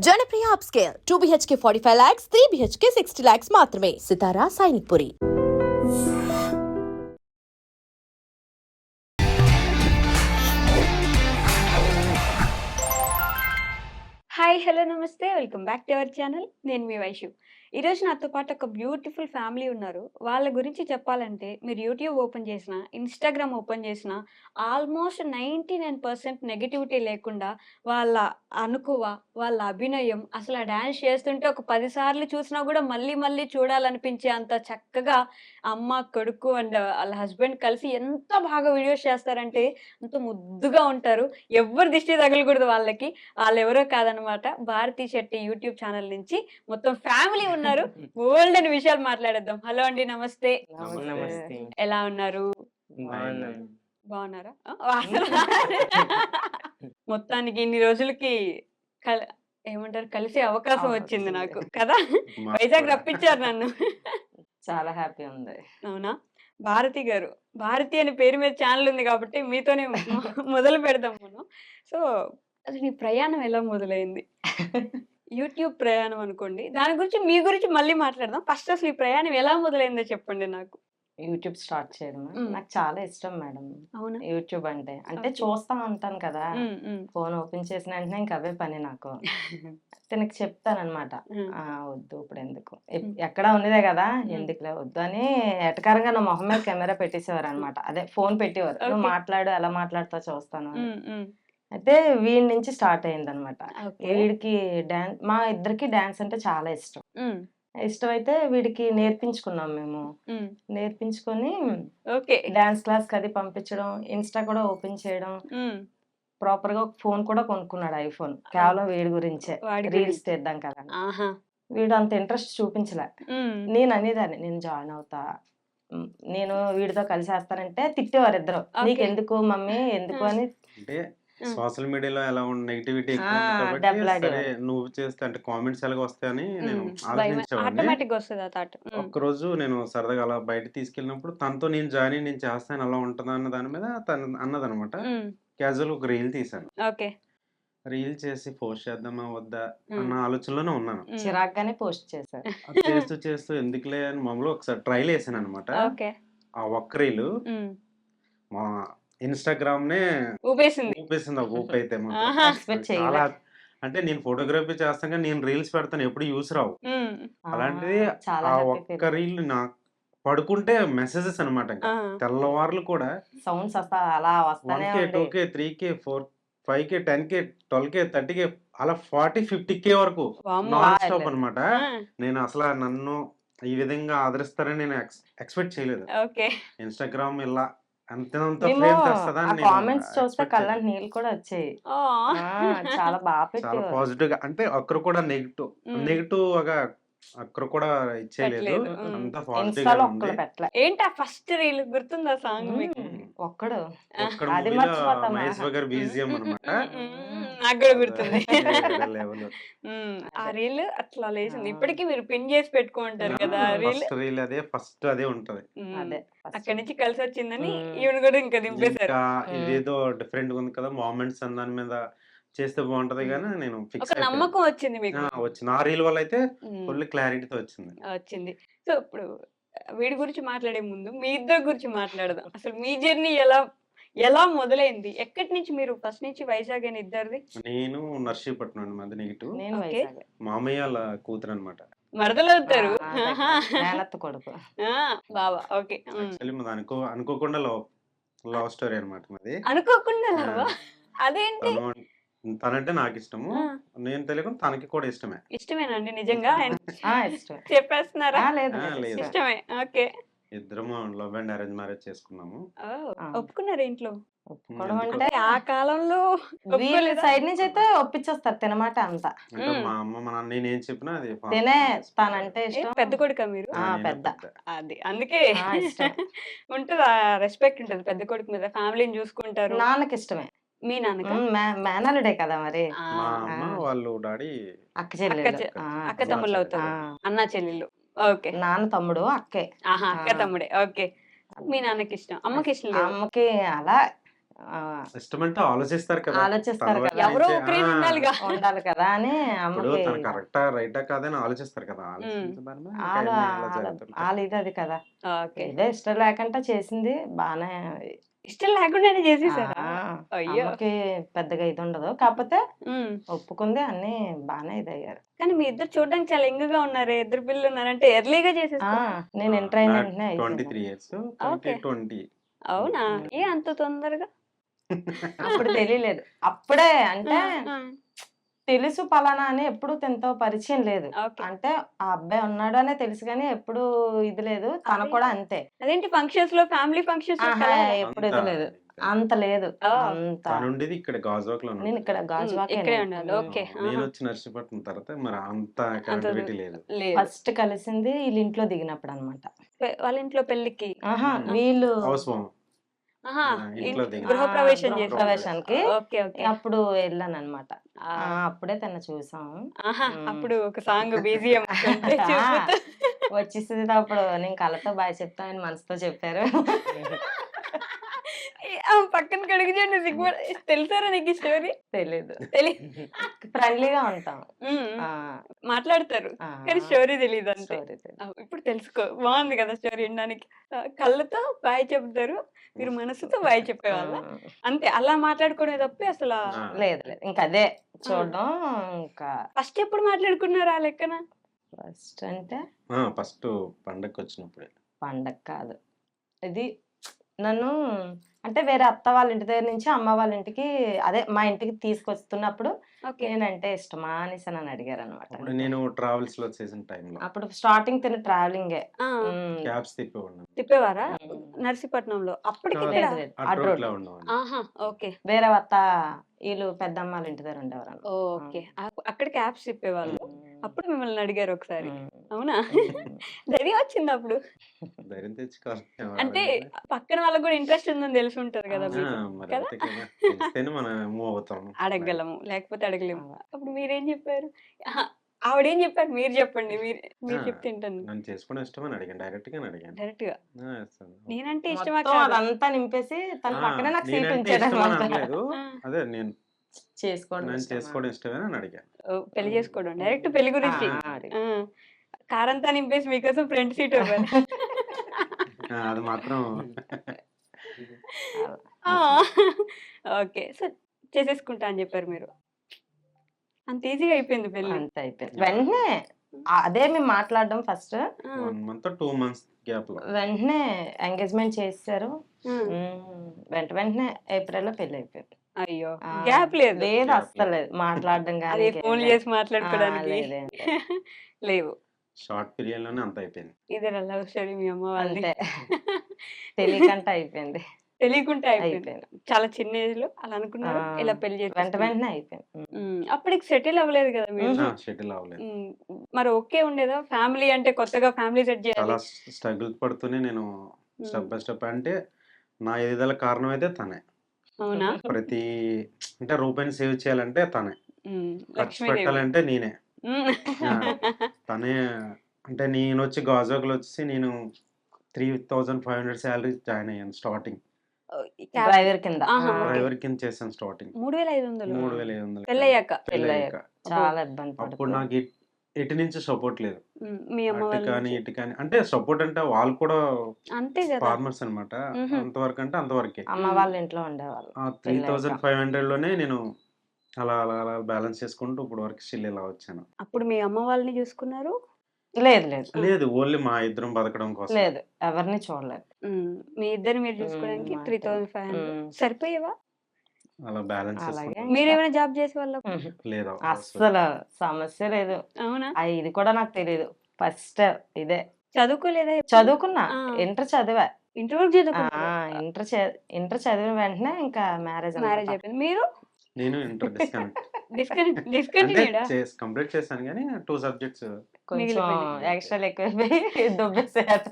Janapriya upscale 2 BHK 45 lakhs, 3 BHK 60 lakhs మాత్రమే. సితారా Sainikpuri. Hi hello నమస్తే welcome back to our channel. నేను మీ వైషు. ఈరోజు నాతో పాటు ఒక బ్యూటిఫుల్ ఫ్యామిలీ ఉన్నారు. వాళ్ళ గురించి చెప్పాలంటే మీరు యూట్యూబ్ ఓపెన్ చేసినా, ఇన్స్టాగ్రామ్ ఓపెన్ చేసినా ఆల్మోస్ట్ 99% నెగిటివిటీ లేకుండా వాళ్ళ అనుకువ, వాళ్ళ అభినయం, అసలు ఆ డ్యాన్స్ చేస్తుంటే ఒక 10 సార్లు చూసినా కూడా మళ్ళీ మళ్ళీ చూడాలనిపించే అంత చక్కగా అమ్మ, కొడుకు అండ్ వాళ్ళ హస్బెండ్ కలిసి ఎంత బాగా వీడియోస్ చేస్తారంటే అంత ముద్దుగా ఉంటారు. ఎవ్వరి దిష్టి తగలకూడదు వాళ్ళకి. వాళ్ళెవరో కాదనమాట, భారతీ శెట్టి యూట్యూబ్ ఛానల్ నుంచి మొత్తం ఫ్యామిలీ ఉన్నారు. బోల్డ్ అని విషయాలు మాట్లాడేద్దాం. హలో అండి, నమస్తే. నమస్తే. ఎలా ఉన్నారు? బాగున్నాను. బాగున్నారా? అసలు మొత్తానికి ఇన్ని రోజులకి ఏమంటారు, కలిసే అవకాశం వచ్చింది నాకు కదా. వైజాగ్ రప్పించారు నన్ను. చాలా హ్యాపీ ఉంది. అవునా? భారతి గారు, భారతి అనే పేరు మీద ఛానల్ ఉంది కాబట్టి మీతోనే మొదలు పెడదాం మనం. సో అసలు నీ ప్రయాణం ఎలా మొదలైంది? యూట్యూబ్ ప్రయాణం అనుకోండి, దాని గురించి మీ గురించి మళ్ళీ మాట్లాడదాం. ఫస్ట్ అసలు ఈ ప్రయాణం ఎలా మొదలైందో చెప్పండి నాకు. యూట్యూబ్ స్టార్ట్ చేయడం నాకు చాలా ఇష్టం మేడం. అవునా? యూట్యూబ్ అంటే Okay. చూస్తా ఉంటాను కదా, ఫోన్ ఓపెన్ చేసిన వెంటనే ఇంకా అవే పని నాకు. తనకి చెప్తానన్నమాట, వద్దు ఇప్పుడు ఎందుకు, ఎక్కడ ఉన్నదే కదా ఎందుకులే వద్దు అని ఎటకారంగా నా మొహం మీద కెమెరా పెట్టేసేవారు అనమాట. అదే ఫోన్ పెట్టేవారు, నువ్వు Okay. మాట్లాడు, ఎలా మాట్లాడుతావు చూస్తాను అని. అయితే వీడి నుంచి స్టార్ట్ అయింది అనమాట. వీడికి డాన్స్, మా ఇద్దరికి డాన్స్ అంటే చాలా ఇష్టం. ఇష్టమైతే వీడికి నేర్పించుకున్నాం మేము. నేర్పించుకొని డాన్స్ క్లాస్ కి అది పంపించడం, ఇన్స్టా కూడా ఓపెన్ చేయడం, ప్రాపర్ గా ఒక ఫోన్ కూడా కొనుక్కున్నాడు, ఐఫోన్. కేవలం వీడి గురించే, రీల్స్ తీద్దాం కదా. వీడు అంత ఇంట్రెస్ట్ చూపించలే. నేను అనేదాన్ని, నేను జాయిన్ అవుతా, నేను వీడితో కలిసి వేస్తానంటే తిట్టేవారు ఇద్దరు, నీకెందుకు మమ్మీ ఎందుకు అని. అంటే సోషల్ మీడియాలో ఎలా నెగిటివిటీ సరే నువ్వు చేస్తే అంటే కామెంట్స్ ఎలాగ వస్తాయని నేను ఆలోచించేవాడిని. ఒక్కరోజు నేను సరదాగా అలా బయట తీసుకెళ్ళినప్పుడు తనతో నేను జాయిన్ అయ్యి నేను చేస్తాను అలా ఉంటుందా అన్న దాని మీద తను అన్నదనమాట. క్యాజువల్ ఒక రీల్ తీసాను. రీల్ చేసి పోస్ట్ చేద్దామా వద్దా అన్న ఆలోచనలోనే ఉన్నాను. చిరాగ్గానే పోస్ట్ చేశారు. చేస్తూ చేస్తూ ఎందుకులే అని మామూలు ఒకసారి ట్రైల్ వేసాను అనమాట. ఆ ఒక్క రీలు మా ఇన్స్టాగ్రామ్ నే ఊపేసింది. ఆ ఊపి అయితే చాలా, అంటే నేను ఫోటోగ్రఫీ చేస్తాను కానీ నేను రీల్స్ పెడతాను, ఎప్పుడు యూస్ రావు. అలాంటిది ఆ ఒక్క రీల్ నా పడుకుంటే మెసేజెస్ అనమాట. ఇంకా తెల్లవారులు కూడా సౌండ్స్ అలా వస్తానే 1K 2K 3K 4 5K 10K 12K 30K అలా 40-50K వరకు నాన్ స్టాప్ అనమాట. నేను అసలు నన్ను ఈ విధంగా ఆదరిస్తారని నేను ఎక్స్పెక్ట్ చేయలేదు. ఇన్స్టాగ్రామ్ ఇలా కామెంట్స్ చూస్తే కళ్ళంటి నీళ్ళు కూడా వచ్చాయి. చాలా బాగా చాలా పాజిటివ్ గా, అంటే ఒక్కరు కూడా నెగిటివ్ గా అక్కడ కూడా ఇచ్చేయలేదు. అంతా పాజిటివ్ గా ఉంది. ఏంటి ఫస్ట్ రీల్ గుర్తుందా సాంగ్ మీకు? ఒక్కడు అది మహేష్ బాబు బీజిఎం అన్నమాట. నాకు కూడా గుర్తుంది. ఆ రీల్ అట్లా లేచింది. ఇప్పటికీ మీరు పిన్ చేసి పెట్టుకుంటారు కదా రీల్. అదే ఫస్ట్ అదే ఉంటది. అక్కడి నుంచి కలిసి వచ్చిందని ఈవెన్ కూడా ఇంకా దింపేశారు. ఇదేదో డిఫరెంట్ గా ఉంది కదా మూమెంట్స్ అన్న దాని మీద చేస్తే బాగుంటది కానీ నేను ఫిక్స్ ఒక నమ్మకం వచ్చింది మీకు. వచ్చింది ఆ రీల్ వల్ల అయితే ఫుల్ క్లారిటీతో వచ్చింది. సో ఇప్పుడు వీడి గురించి మాట్లాడే ముందు మీ ఇద్దరు గురించి మాట్లాడదాం. అసలు మీ జర్నీ ఎలా మొదలైంది? ఎక్కడి నుంచి మీరు ఫస్ట్ నుంచి వైజాగ్ అని ఇద్దరిది? నేను నర్సీపట్నం అండి, నెగిటివ్. మామయ్య వాళ్ళ కూతురు అనమాట. మరదలు అవుతారు. కొడుకు బాబా. ఓకే. అనుకోకుండా లవ్ స్టోరీ అనమాట మాది. అనుకోకుండా అదేంటి? తనంటే నాకు ఇష్టము, నేను తెలియకుండా తనకి కూడా ఇష్టమే. ఇష్టమేనండి నిజంగా? చెప్పేస్తున్నారా? ఇష్టమే. ఓకే. ఇద్దరం లవ్ అండ్ అరేంజ్ మ్యారేజ్ చేసుకున్నాము. ఒప్పుకున్నారు ఇంట్లో? అంటే ఆ కాలంలో సైడ్ నుంచి అయితే ఒప్పించేస్తారు తినమాట అంతా. అంటే మా అమ్మ మా నాన్న నేనేం చెప్పినా అది తినే తానంటే ఇష్టం. పెద్ద కొడుకా మీరు? పెద్ద. అది అందుకే ఉంటది, రెస్పెక్ట్ ఉంటది పెద్ద కొడుకు మీద. ఫ్యామిలీని చూసుకుంటారు. నాన్నకి ఇష్టమే. మీ నాన్నకి మేనలుడే కదా మరి. మా అమ్మ వాళ్ళు డాడీ అక్క తమ్ముళ్ళు అవుతారు, అన్న చెల్లెళ్ళు. ఓకే. నాన్న తమ్ముడు అక్కే. అక్క తమ్ముడే. ఓకే. మీ నాన్నకి ఇష్టం, అమ్మకి ఇష్టం లేదు? అమ్మకి అలా ఆ, ఇష్టం అంటే ఆలోచిస్తారు కదా ఆలోచిస్తారు తర్వాత కదా. ఎవరో నుంచి, ఒకరైనా ఆ, ఉండాలిగా. ఉండాలి కదా అని ఇప్పుడు అమ్మకి తన కరెక్టా రైటా కాదని ఆలోచిస్తారు కదా, ఆలోచించిన దాని మీద ఇంకా వాళ్ళ అన్ని అలా వాళ్ళ జరుగుతుంటాయి. వాళ్ళ ఇది అది కదా. ఓకే. ఏదో ఇష్టం లేకుండా చేసింది బానే. ఇష్టం లేకుండానే చేసేసారా? ఆ, అయ్యో! అమ్మకి పెద్దగా ఇది ఉండదు, కాకపోతే హ్మ్. ఒప్పుకుంది, అన్ని బానే ఇదయ్యారు. కానీ మీ ఇద్దరు చూడడానికి చాలా యంగ్‌గా ఉన్నారే. ఇద్దరు పిల్లలున్నారంటే ఎర్లీగా ఆ, చేసేసుకున్నారా? నేను ఎంటర్ అయిన నాకు వెంటనే 23 అయిపోయింది. Years, okay. 20. అవునా? ఏ అంత తొందరగా? అప్పుడు తెలియలేదు. అప్పుడే అంటే ఆ! తెలుసు పలానా అని ఎప్పుడు తనతో పరిచయం లేదు. ఓకే. అంటే ఆ అబ్బాయి ఉన్నాడనే తెలుసు గానీ ఎప్పుడు ఇది లేదు. తను కూడా అంతే. అదేంటి ఫంక్షన్స్‌లో ఫ్యామిలీ ఫంక్షన్స్‌లో ఆహా! కలవరా? ఎప్పుడు అంత ఇది లేదు. ఇంకా అంత లేదు. ఓహ్! అంత తను ఉండేది ఇక్కడ గాజువాకలో నేను ఇక్కడ ఇక్కడే గాజువాకేనే. ఉండాలి. ఓకే. నేను ఆహా! వచ్చి నర్సీపట్నం తర్వాత మరి అంత అంత కనెక్టివిటీ లేదు. లేదు. ఫస్ట్ కలిసింది వీళ్ళ ఇంట్లో దిగినప్పుడన్నమాట. వాళ్ళ ఇంట్లో పెళ్ళికి. ఆహా! ఆ! వీళ్ళు హౌస్ వామ్ ఆహా! ఇంట్లో దిగిన గృహప్రవేశం గృహ చేసారు. ప్రవేశానికి ఓకే. ఓకే. అప్పుడు ఎళ్ళానన్నమాట. ఆ! అప్పుడే తనని చూసాం. ఆహా! హ్మ్. అప్పుడు ఒక సాంగ్ బీజీఎం వస్తుంటే ఆ, చూపుతూ వచ్చేసింది అప్పుడు. నేను కళ్ళతో బాయ్ చెప్తానని మనసుతో చెప్పారు. పక్కన కడిగిచండి సిగ్గు తెలుసారా నీకు ఈ స్టోరీ? తెలీదు. తెలి ఫ్రెండ్లీగా ఉంటాం. హ్మ్. హ్మ్. ఆ, మాట్లాడతారు. ఆ, కానీ స్టోరీ తెలీదంతే. స్టోరీ తెలీదు. ఇప్పుడు తెలుసుకో. బావుంది కదా స్టోరీ వినడానికి. కళ్ళతో బాయ్ చెప్తారు. మీరు మనసుతో బాయ్ చెప్పేవాళ్ళా? అంతే అలా మాట్లాడుకునే తప్పి అసలా లేదు లేదు. ఇంక అదే ఆ! చూడడం. ఇంకా ఫస్ట్ ఎప్పుడు మాట్లాడుకున్నారు ఆ లెక్కన? ఫస్ట్ అంటే ఫస్ట్ పండగకి వచ్చినప్పుడే. పండగ కాదు. ఇది నన్ను అంటే వేరే అత్త వాళ్ళ ఇంటి దగ్గర నుంచి అమ్మ వాళ్ళ ఇంటికి, అదే మా ఇంటికి తీసుకొస్తున్నప్పుడు ఓకే. నేనంటే ఇష్టమా అనేసి నన్ను అడిగారనమాట. అప్పుడు నేను ట్రావెల్స్ లో చేసిన టైంలో అప్పుడు స్టార్టింగ్ తిన ట్రావెలింగే. ఆ! క్యాబ్స్ తిప్పేవాడిని. తిప్పేవారా? హ్మ్. నర్సీపట్నంలో. అప్పటికి కాదు, ఇక్కడ లేదు లేదు. అటు అడ్రోడ్. రోడ్లో ఉండేవాడిని. ఆహా! ఓకే. వేరే అత్త వీళ్ళు పెద్దమ్మ వాళ్ళ ఇంటి దగ్గర ఉండేవారనమాట. ఓకే. అక్కడ క్యాబ్స్ తిప్పేవాళ్ళు. అప్పుడు మిమ్మల్ని అడిగారు ఒకసారి. అవునా? ధైర్యం వచ్చిందా అప్పుడు? ధైర్యం తెచ్చుకోవాలి. అంటే రాదండి. పక్కన వాళ్ళకి కూడా ఇంట్రెస్ట్ ఉందని తెలిసి ఉంటది కదా ఆ, మీకు. మరి కదా? అంతే కదా, తెలిస్తేనే మనం మూవ్ అవుతాం. అడగగలము. లేకపోతే అడగలేము. అలా. అప్పుడు మీరేం చెప్పారు? అహా! ఆవిడేం చెప్పారు? మీరు చెప్పండి. మీరు చెప్తే ఇంటాను. నన్ను చేసుకోవడం ఇష్టమని అడిగాను, డైరెక్ట్ గానే అడిగాను. డైరెక్ట్‌గా. సరే, ఓకే. నేనంటే ఇష్టమా మొత్తం కాదా? అదంతా నింపేసి తన పక్కనే నాకు సీట్ నేనంటే ఇష్టమని ఉంచాడనమాట. అనలేదు. ఆ! అదే నేను చేసుకోవడం నన్ను ఇష్టమా? చేసుకోవడం ఇష్టమేనా అని అడిగాను. ఓహ్! పెళ్లి చేసుకోవడం. డైరెక్ట్ పెళ్లి గురించి. అడిగా. ఆ! కారంతా నింపేసి మీకోసం ఫ్రంట్ సీట్ ఇవ్వాలి. అది మాత్రం అలా. ఆ! నచ్చలేదు. ఓకే. సో, చేసేసుకుంటా అని చెప్పారు మీరు. అంత ఈజీగా అయిపోయింది పెళ్లి. అంతే అయిపోయింది. వెంటనే అదే మేము మాట్లాడడం ఫస్ట్. ఆ! 1 మంత్ 2 మంత్స్ గ్యాప్ లో. వెంటనే ఎంగేజ్‌మెంట్ చేసేసారు. ఆ! వెంటనే ఏప్రిల్‌లో పెళ్లయిపోయింది. అయ్యో! ఆ, గ్యాప్ లేదు. లేదు గ్యాప్ అస్సలు లేదు. లేదు. మాట్లాడడం గాని అదే ఇంకేం ఫోన్‌లు లేదు. చేసి మాట్లాడుకోవడానికి లేదేం లేదు. లేవు. షార్ట్ పీరియడ్ లోనే అంత అయిపోయింది. ఇదేనా లవ్ స్టోరీ మీ అమ్మ వాళ్ళది? అంతే. తెలియకంట అయిపోయింది. తెలియకుంటే అయిపోయింది. అయిపోయింది. చాలా చిన్న ఏజ్‌లో అలా అనుకున్నారు. ఇలా పెళ్లి చేసేసుకున్నారు. వెంటనే అయిపోయింది. అప్పటికి సెటిల్ అవ్వలేదు కదా మీరు? షటిల్ అవ్వలేదు. హ్మ్. మరి ఓకే ఉండేదా? ఫ్యామిలీ అంటే కొత్తగా ఫ్యామిలీ సెట్ చాలా చేయాలి. స్ట్రగుల్ పడుతూనే నేను హ్మ్. స్టెప్ బై స్టెప్, అంటే నా ఎదుగుదల కారణం అయితే తనే. అవునా? ప్రతి అంటే రూపాయిని సేవ్ చేయాలంటే తనే. ఖర్చు లక్ష్మీదేవి. పెట్టాలంటే నేనే. హ్మ్. ఆ! తనే. అంటే నేనొచ్చి గాజువాకలో వచ్చేసి నేను 3,500 సాలరీ జాయిన్ అయ్యాను స్టార్టింగ్. ఈ క్యాబ్ డ్రైవర్ కింద. ఆహా! ఓకే. డ్రైవర్ కింద చేశాను స్టార్టింగ్. 3500 3,500 పెళ్ళయ్యాక. పెళ్ళయ్యాక. చాలా ఇబ్బంది అప్పుడు పడుతూ. నాకు ఎటు నుంచి సపోర్ట్ లేదు. మీ అమ్మ అటు వాళ్ళ కానీ, నుంచి. ఇటు కానీ అంటే సపోర్ట్ అంటే వాళ్ళు కూడా అంతే గదా! ఫార్మర్స్ అన్నమాట. హుహు. అంతవరకు అంటే అంతవరకే. అమ్మ వాళ్ళ ఇంట్లో ఉండేవాళ్ళు. ఆ పెళ్ళయ్యాక. 3,500లోనే నేను అలా బ్యాలెన్స్ చేసుకుంటూ ఇప్పుడు వరకు స్టిల్ ఇలా వచ్చాను. అప్పుడు మీ అమ్మ వాళ్ళని చూసుకున్నారు. లేదు లేదు. లేదు, ఓన్లీ మా ఇద్దరం బతకడం కోసం. లేదు. ఎవరిని చూడలేదు. మీ ఇద్దరిని మీరు చూసుకోవడానికి మా ఇద్దరం. 3500 సరిపోయేవా? అలా బ్యాలెన్స్ అలాగే చేసుకుంటాం. ఇంకా. మీరేమైనా జాబ్ చేసేవాళ్ళా? లేదు, అస్సలు సమస్య లేదు. అవునా? ఇది కూడా నాకు తెలీదు. ఫస్ట్ ఇదే. చదువుకోలేదా ఎప్పుడు? చదువుకున్నా. ఆ! ఇంటర్ చదివా. ఇంటర్ వరకు చదువుకున్నారు. ఇంటర్ చదివిన వెంటనే ఇంకా మ్యారేజ్ మ్యారేజ్ అన్నమాట. అయిపోయింది. మీరు? నేను ఇంటర్ డిస్కనెక్ట్. అంటే డిస్కంటిన్యూడా? కంప్లీట్ చేశాను గానీ 2 సబ్జెక్ట్స్. కొంచెం మిగిలిపోయినాయి. ఎక్స్ట్రాలు ఎక్కువైపోయి దుబ్బేసేత.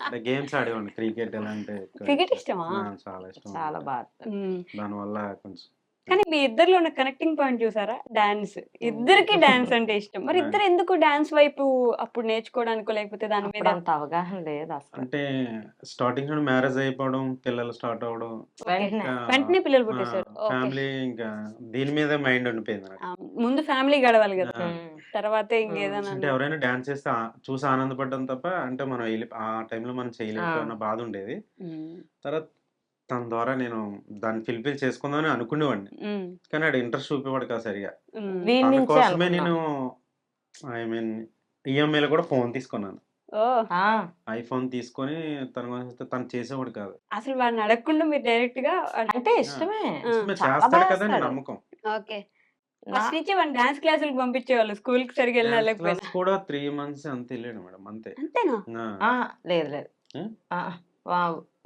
అంటే గేమ్స్ ఆడేవాడిని. క్రికెట్ ఎలా అంటే క్రికెట్ ఇష్టమా? చాలా ఇష్టం చాలా అన్నమాట. బాగా. హ్మ్. దానివల్ల కొంచెం కానీ మీ ఇద్దరిలో ఉన్న కనెక్టింగ్ పాయింట్ చూసారా? డాన్స్. ఇద్దరికి డాన్స్ అంటే ఇష్టం. మరి ఇద్దరు ఎందుకు డాన్స్ వైపు అప్పుడు నేర్చుకోవడానికో లేకపోతే దాని మీద అప్పుడు అంత అవగాహన లేదు అసలు. అంటే స్టార్టింగ్ నుండి మ్యారేజ్ అయిపోవడం, పిల్లలు స్టార్ట్ అవ్వడం, వెంటనే వెంటనే పిల్లలు పుట్టేశారు. ఓకే. ఫ్యామిలీ ఇంకా దీని మీద మైండ్ ఉండిపోయింది నాకు. ముందు ఫ్యామిలీ గడవాలి కదా, ఆ, తర్వాత ఇంకేదైనా అంటే ఎవరైనా డాన్స్ చేస్తే చూసి ఆనందపడ్డం తప్ప, అంటే మనం ఆ టైంలో మనం చేయలేకపోయిన బాధ ఉండేది. తర్వాత తన ద్వారా నేను దాన్ని ఫిల్ఫిల్ చేసుకుందామని అనుకునేవాడిని, కానీ ఆడు ఇంట్రెస్ట్ చూపేవాడు కాదు సరిగా. వీడి తన నుంచే కోసమే అనుకున్నాం. నేను ఐ మీన్ ఈఎంఐలో కూడా ఫోన్ తీసుకున్నాను. ఓ ఆ, ఐఫోన్ తీసుకొని తను చేసేవాడు కాదు. అసలు వాడిని అడగకుండా మీరు డైరెక్ట్ గా అంటే ఇష్టమే. ఇష్టమే, చాలా చేస్తాడు బాగా కదా అని చేస్తాడు. నమ్మకం. ఓకే. నా- ఫస్ట్ నుంచి వాడిని డాన్స్ క్లాసులకు పంపించేవాళ్ళు, స్కూల్ కి సరిగ్గా వెళ్ళినా డాన్స్ లేకపోయినా. క్లాస్ కూడా 3 months అంత వెళ్ళాడు మేడం, అంతే. అంతేనా? ఆ, లేదు లేదు, ఆ?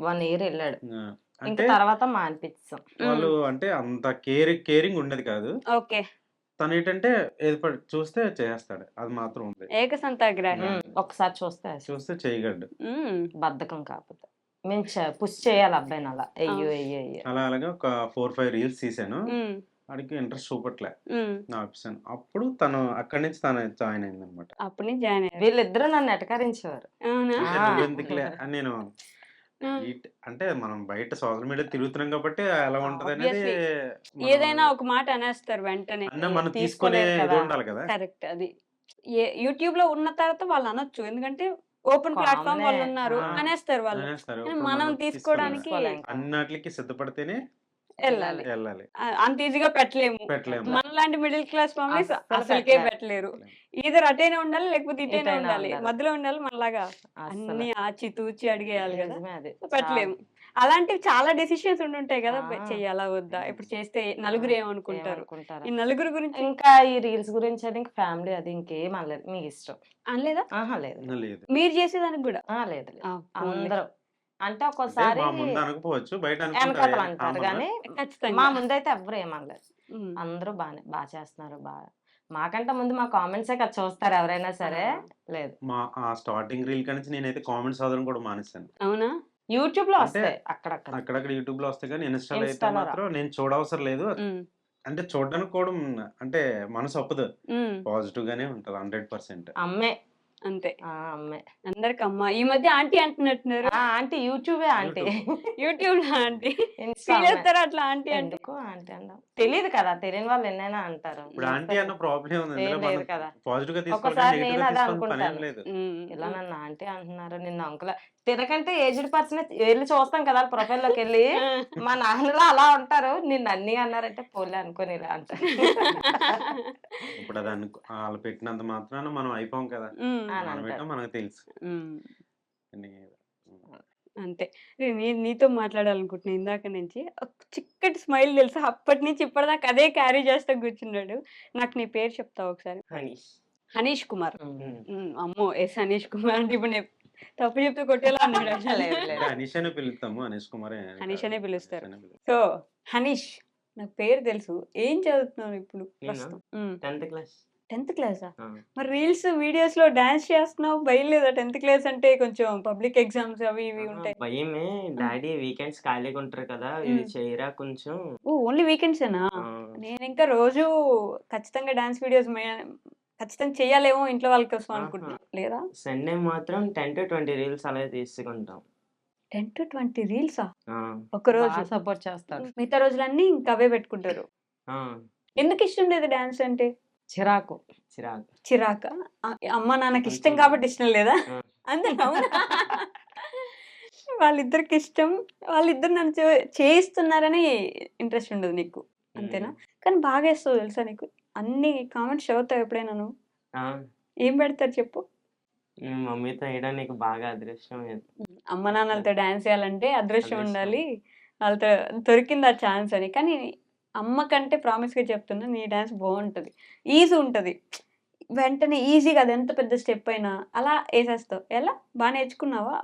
1 year వెళ్ళాడు. ఆ, ఇంకా అంటే తర్వాత మానిపించాం. వాళ్ళు అంటే అంత కేరింగ్ ఉండేది కాదు. ఓకే. తను ఏంటంటే ఏది చూస్తే చేస్తాడు, అది మాత్రం ఉంది. ఏకసంతాగ్రాహి. ఒకసారి చూస్తే చూస్తే చేయగలడు. బద్ధకం కాకపోతే మేము పుష్ చేయాలి అబ్బాయిని అలా. అయ్యో అయ్యో అయ్యో. అలా అలాగే ఒక 4-5 రీల్స్ తీసాను. వాడికి ఇంట్రెస్ట్ చూపట్లే, ఆపేసాను. అప్పుడు తను అక్కడి నుంచి తను జాయిన్ అయింది అనమాట. అప్పటి నుంచి జాయిన్ అయ్యారు. వీళ్ళిద్దరూ నన్ను ఎటకరించేవారు. అవునా? నువ్వెందుకులే అని నేను అంటే మనం బయట సోషల్ మీడియా తిరుగుతున్నాం కాబట్టి ఎలా ఉంటది అనేది Obviously. ఏదైనా ఒక మాట అనేస్తారు వెంటనే. మనం తీసుకునే తీసుకోలేరు ఇది కదా. ఉండాలి కదా. కరెక్ట్. అది యూట్యూబ్ లో ఉన్న తర్వాత వాళ్ళు అనొచ్చు, ఎందుకంటే ఓపెన్ ప్లాట్ఫామ్ Common. వాళ్ళు ఉన్నారు, ఆ. అనేస్తారు వాళ్ళు. అనేస్తారు. కానీ ఇప్పుడు మనం మనం తీసుకోవడానికి తీసుకోలేం. అన్నిటికి సిద్ధపడితేనే వెళ్ళాలి. వెళ్ళాలి. అంత ఈజీగా పెట్టలేము. పెట్టలేము. మనలాంటి మిడిల్ క్లాస్ ఫ్యామిలీస్ అస్సలు అసలుకే పెట్టలేం. పెట్టలేరు. ఈధర్ అటైనా ఉండాలి లేకపోతే ఇటైనా ఇటైనా ఉండాలి, ఉండాలి. మధ్యలో ఉండాలి. మనలాగా అస్సలు. అన్ని ఆచి తూచి అడిగేయాలి కదా, నిజమే అది. పెట్టలేము. అలాంటివి చాలా డెసిషన్స్ ఉండుంటాయి కదా, ఆ. చెయ్యాలా వద్దా, ఇప్పుడు చేస్తే నలుగురు ఏమనుకుంటారు, ఏమనుకుంటారా? ఈ నలుగురు గురించి ఇంకా ఈ రీల్స్ గురించి అని ఫ్యామిలీ అది ఇంకేం అనలేదు. మీకు ఇష్టం. అనలేదా? ఆహా లేదు. లేదు. మీరు చేసేదానికి కూడా? లేదు లేదు. పోన్లే. అందరూ అంటే అంటే ఒక్కోసారి మా ముందు అనకపోవచ్చు, బయట వెనకాతలు అనుకుంటారు అంటారు కానీ ఖచ్చితంగా. మా ముందైతే ఎవ్వరు ఏమనలేదు. ఉమ్. అందరూ బాగా చేస్తున్నారు. మాకంటే ముందు మా కామెంట్సే కదా చూస్తారు ఎవరైనా సరే. లేదు, ఆ స్టార్టింగ్ రీల్ నుంచి నేనైతే కామెంట్స్ చదవడం కూడా మానేశాను. అవునా? యూట్యూబ్ లో అంటే వస్తాయి అక్కడక్కడ. అక్కడక్కడ యూట్యూబ్ లో వస్తాయి కానీ ఇన్స్టాలో అయితే ఇన్స్టాలో మాత్రం నేను చూడవసరం లేదు. ఉమ్. అంటే చూడడానికి కూడా అంటే మనసు ఒప్పదు. ఉమ్. పాజిటివ్ గానే ఉంటది 100%. అమ్మే. అంతే. అమ్మే. అందరికి అమ్మ. ఈ మధ్య ఆంటీ అంటున్నట్టున్నారు. ఆంటీ యూట్యూబే ఆంటీ. యూట్యూబ్ లో ఆంటీ ఇన్స్టా ఫీల్ అమ్మే. అవుతారా అట్లా ఆంటీ అంటే? ఎందుకు ఆంటీ అంటాం, తెలియదు కదా, తెలియని వాళ్ళు ఎన్నైనా అంటారు. ఇప్పుడు ఆంటీ అన్న ప్రాబ్లం ఉంది, ఏం అందులో లేదు మనం కదా. పాజిటివ్ గా తీసుకోవాలి, ఒకసారి నెగిటివ్ నేను గా అదే తీసుకోవాలని పని ఏం అనుకుంటాను. లేదు. ఇలా నన్ను ఆంటీ అంటున్నారు, నిన్న అంకుల్ తినకంటే ఏజ్డ్ పర్సన్ వెళ్ళి చూస్తాం కదా ప్రొఫైల్ లోకి వెళ్ళి. మా నాన్నలో అలా ఉంటారు, నిన్ను అన్ని అన్నారంటే పోలే అనుకోని ఇలా అంటారు. ఇప్పుడు అది వాళ్ళు పెట్టినంత మాత్రాన మనం అయిపోం కదా. ఉమ్. అని మనం అంటారు. ఏంటో మనకు తెలుసు. ఉమ్. కానీ అంతే. నేను నీతో మాట్లాడాలనుకుంటున్నా ఇందాక నుంచి. ఒక చిక్కటి స్మైల్ తెలుసా, అప్పటి నుంచి ఇప్పటిదాకా అదే క్యారీ చేస్తా కూర్చున్నాడు. నాకు నీ పేరు చెప్తావు ఒకసారి? హనీష్ కుమార్. అమ్మో ఎస్ హనీష్ కుమార్ అంటే ఇప్పుడు నేను తప్పు చెప్తే కొట్టేలా అన్నాడు. లేదు, లేదు. అంటే అనీష్ అనే పిలుస్తాము, అనీష్ కుమార్ హనీష్ అనే పిలుస్తారు. సో హనీష్, నాకు పేరు తెలుసు. ఏం చదువుతున్నావు ఇప్పుడు ప్రస్తుతం? 10th class. 10th క్లాసా? మరి రీల్స్ వీడియోస్ లో డాన్స్ చేస్తున్నావు, భయం లేదా? 10th క్లాస్ అంటే కొంచెం పబ్లిక్ ఎగ్జామ్స్ అవి ఇవి ఉంటాయి. భయమే. డాడీ వీకెండ్స్ ఖాళీగా ఉంటారు కదా, ఇది చేయరా కొంచెం. ఓ ఓన్లీ వీకెండ్సేనా? నేను ఇంకా రోజు ఖచ్చితంగా డాన్స్ వీడియోస్ ఖచ్చితంగా చెయ్యాలేమో ఇంట్లో వాళ్ళ కోసం అనుకుంటున్నా. లేదా? సండే మాత్రం 10 to 20 రీల్స్ అలా తీసుకుంటాం. 10 to 20 రీల్సా ఆ, ఒక రోజు? సపోర్ట్ చేస్తాడు. మిగతా రోజులన్నీ ఇంకా అవే పెట్టుకుంటారు. ఆ, ఎందుకు ఇష్టం లేదు డాన్స్ అంటే? చిరాకు. చిరాకు. చిరాక? అమ్మ నాన్నకి ఇష్టం కాబట్టి ఇష్టం లేదా? ఆ. అంతే. అవునా? వాళ్ళిద్దరికి ఇష్టం, వాళ్ళిద్దరు నన్ను చేయిస్తున్నారని ఇంట్రెస్ట్ ఉండదు నీకు, అంతేనా? కానీ బాగా వేస్తావు తెలుసా నీకు. అన్ని కామెంట్స్ చదువుతావు ఎప్పుడైనా నువ్వు? ఆ, ఏం పెడతారు చెప్పు? మమ్మీతో వేయడానికి బాగా అదృష్టం. అమ్మ నాన్నలతో డాన్స్ చేయాలంటే అదృష్టం అదృష్టం. ఉండాలి, వాళ్ళతో దొరికింది ఆ ఛాన్స్ అని. కానీ అమ్మ కంటే ప్రామిస్గా చెప్తున్నా, నీ డాన్స్ బాగుంటుంది, ఈజీ ఉంటుంది. వెంటనే ఈజీగా, అది ఎంత పెద్ద స్టెప్ అయినా అలా వేసేస్తావు. ఎలా బాగా నేర్చుకున్నావా?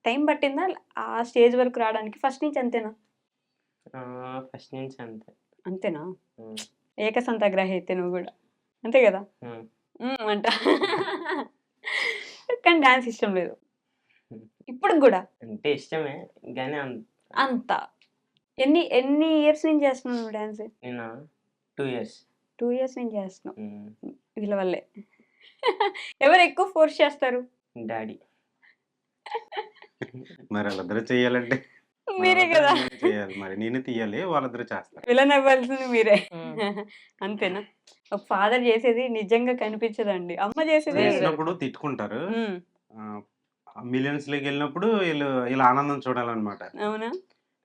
టైం పట్టిందా ఆ స్టేజ్ వరకు రావడానికి? ఫస్ట్ నుంచి అంతేనా? ఫస్ట్ నుంచి అంతే. అంతేనా? ఉమ్, ఏకసంతాగ్రహి అయితే నువ్వు కూడా అంతే కదా. ఉమ్. అంట. కానీ డాన్స్ ఇష్టం లేదు ఇప్పుడు కూడా? అంటే ఇష్టమే కానీ అంత ఎన్ని ఇయర్స్ నుంచి చేస్తున్నావు నువ్వు డాన్స్? నేను 2 ఇయర్స్. 2 ఇయర్స్ నుంచి చేస్తున్నావు. వీళ్ళ వల్లే. ఎవరు ఎక్కువ ఫోర్స్ చేస్తారు? డాడీ. మరి వాళ్ళిద్దరూ చెయ్యాలంటే మీరే కదా! నేనే చేయాలి, మరి నేనే తీయాలి, వాళ్ళిద్దరూ చేస్తారు. విలన్ అవ్వాల్సింది మీరే. ఉమ్. అంతేనా? ఒక ఫాదర్ చేసేది నిజంగా కనిపించదండి. అమ్మ చేసేది చేసినప్పుడు తిట్టుకుంటారు, హ్మ్. మిలియన్స్ లోకి వెళ్ళినప్పుడు వీళ్ళు ఇలా ఆనందం చూడాలన్నమాట. అవునా?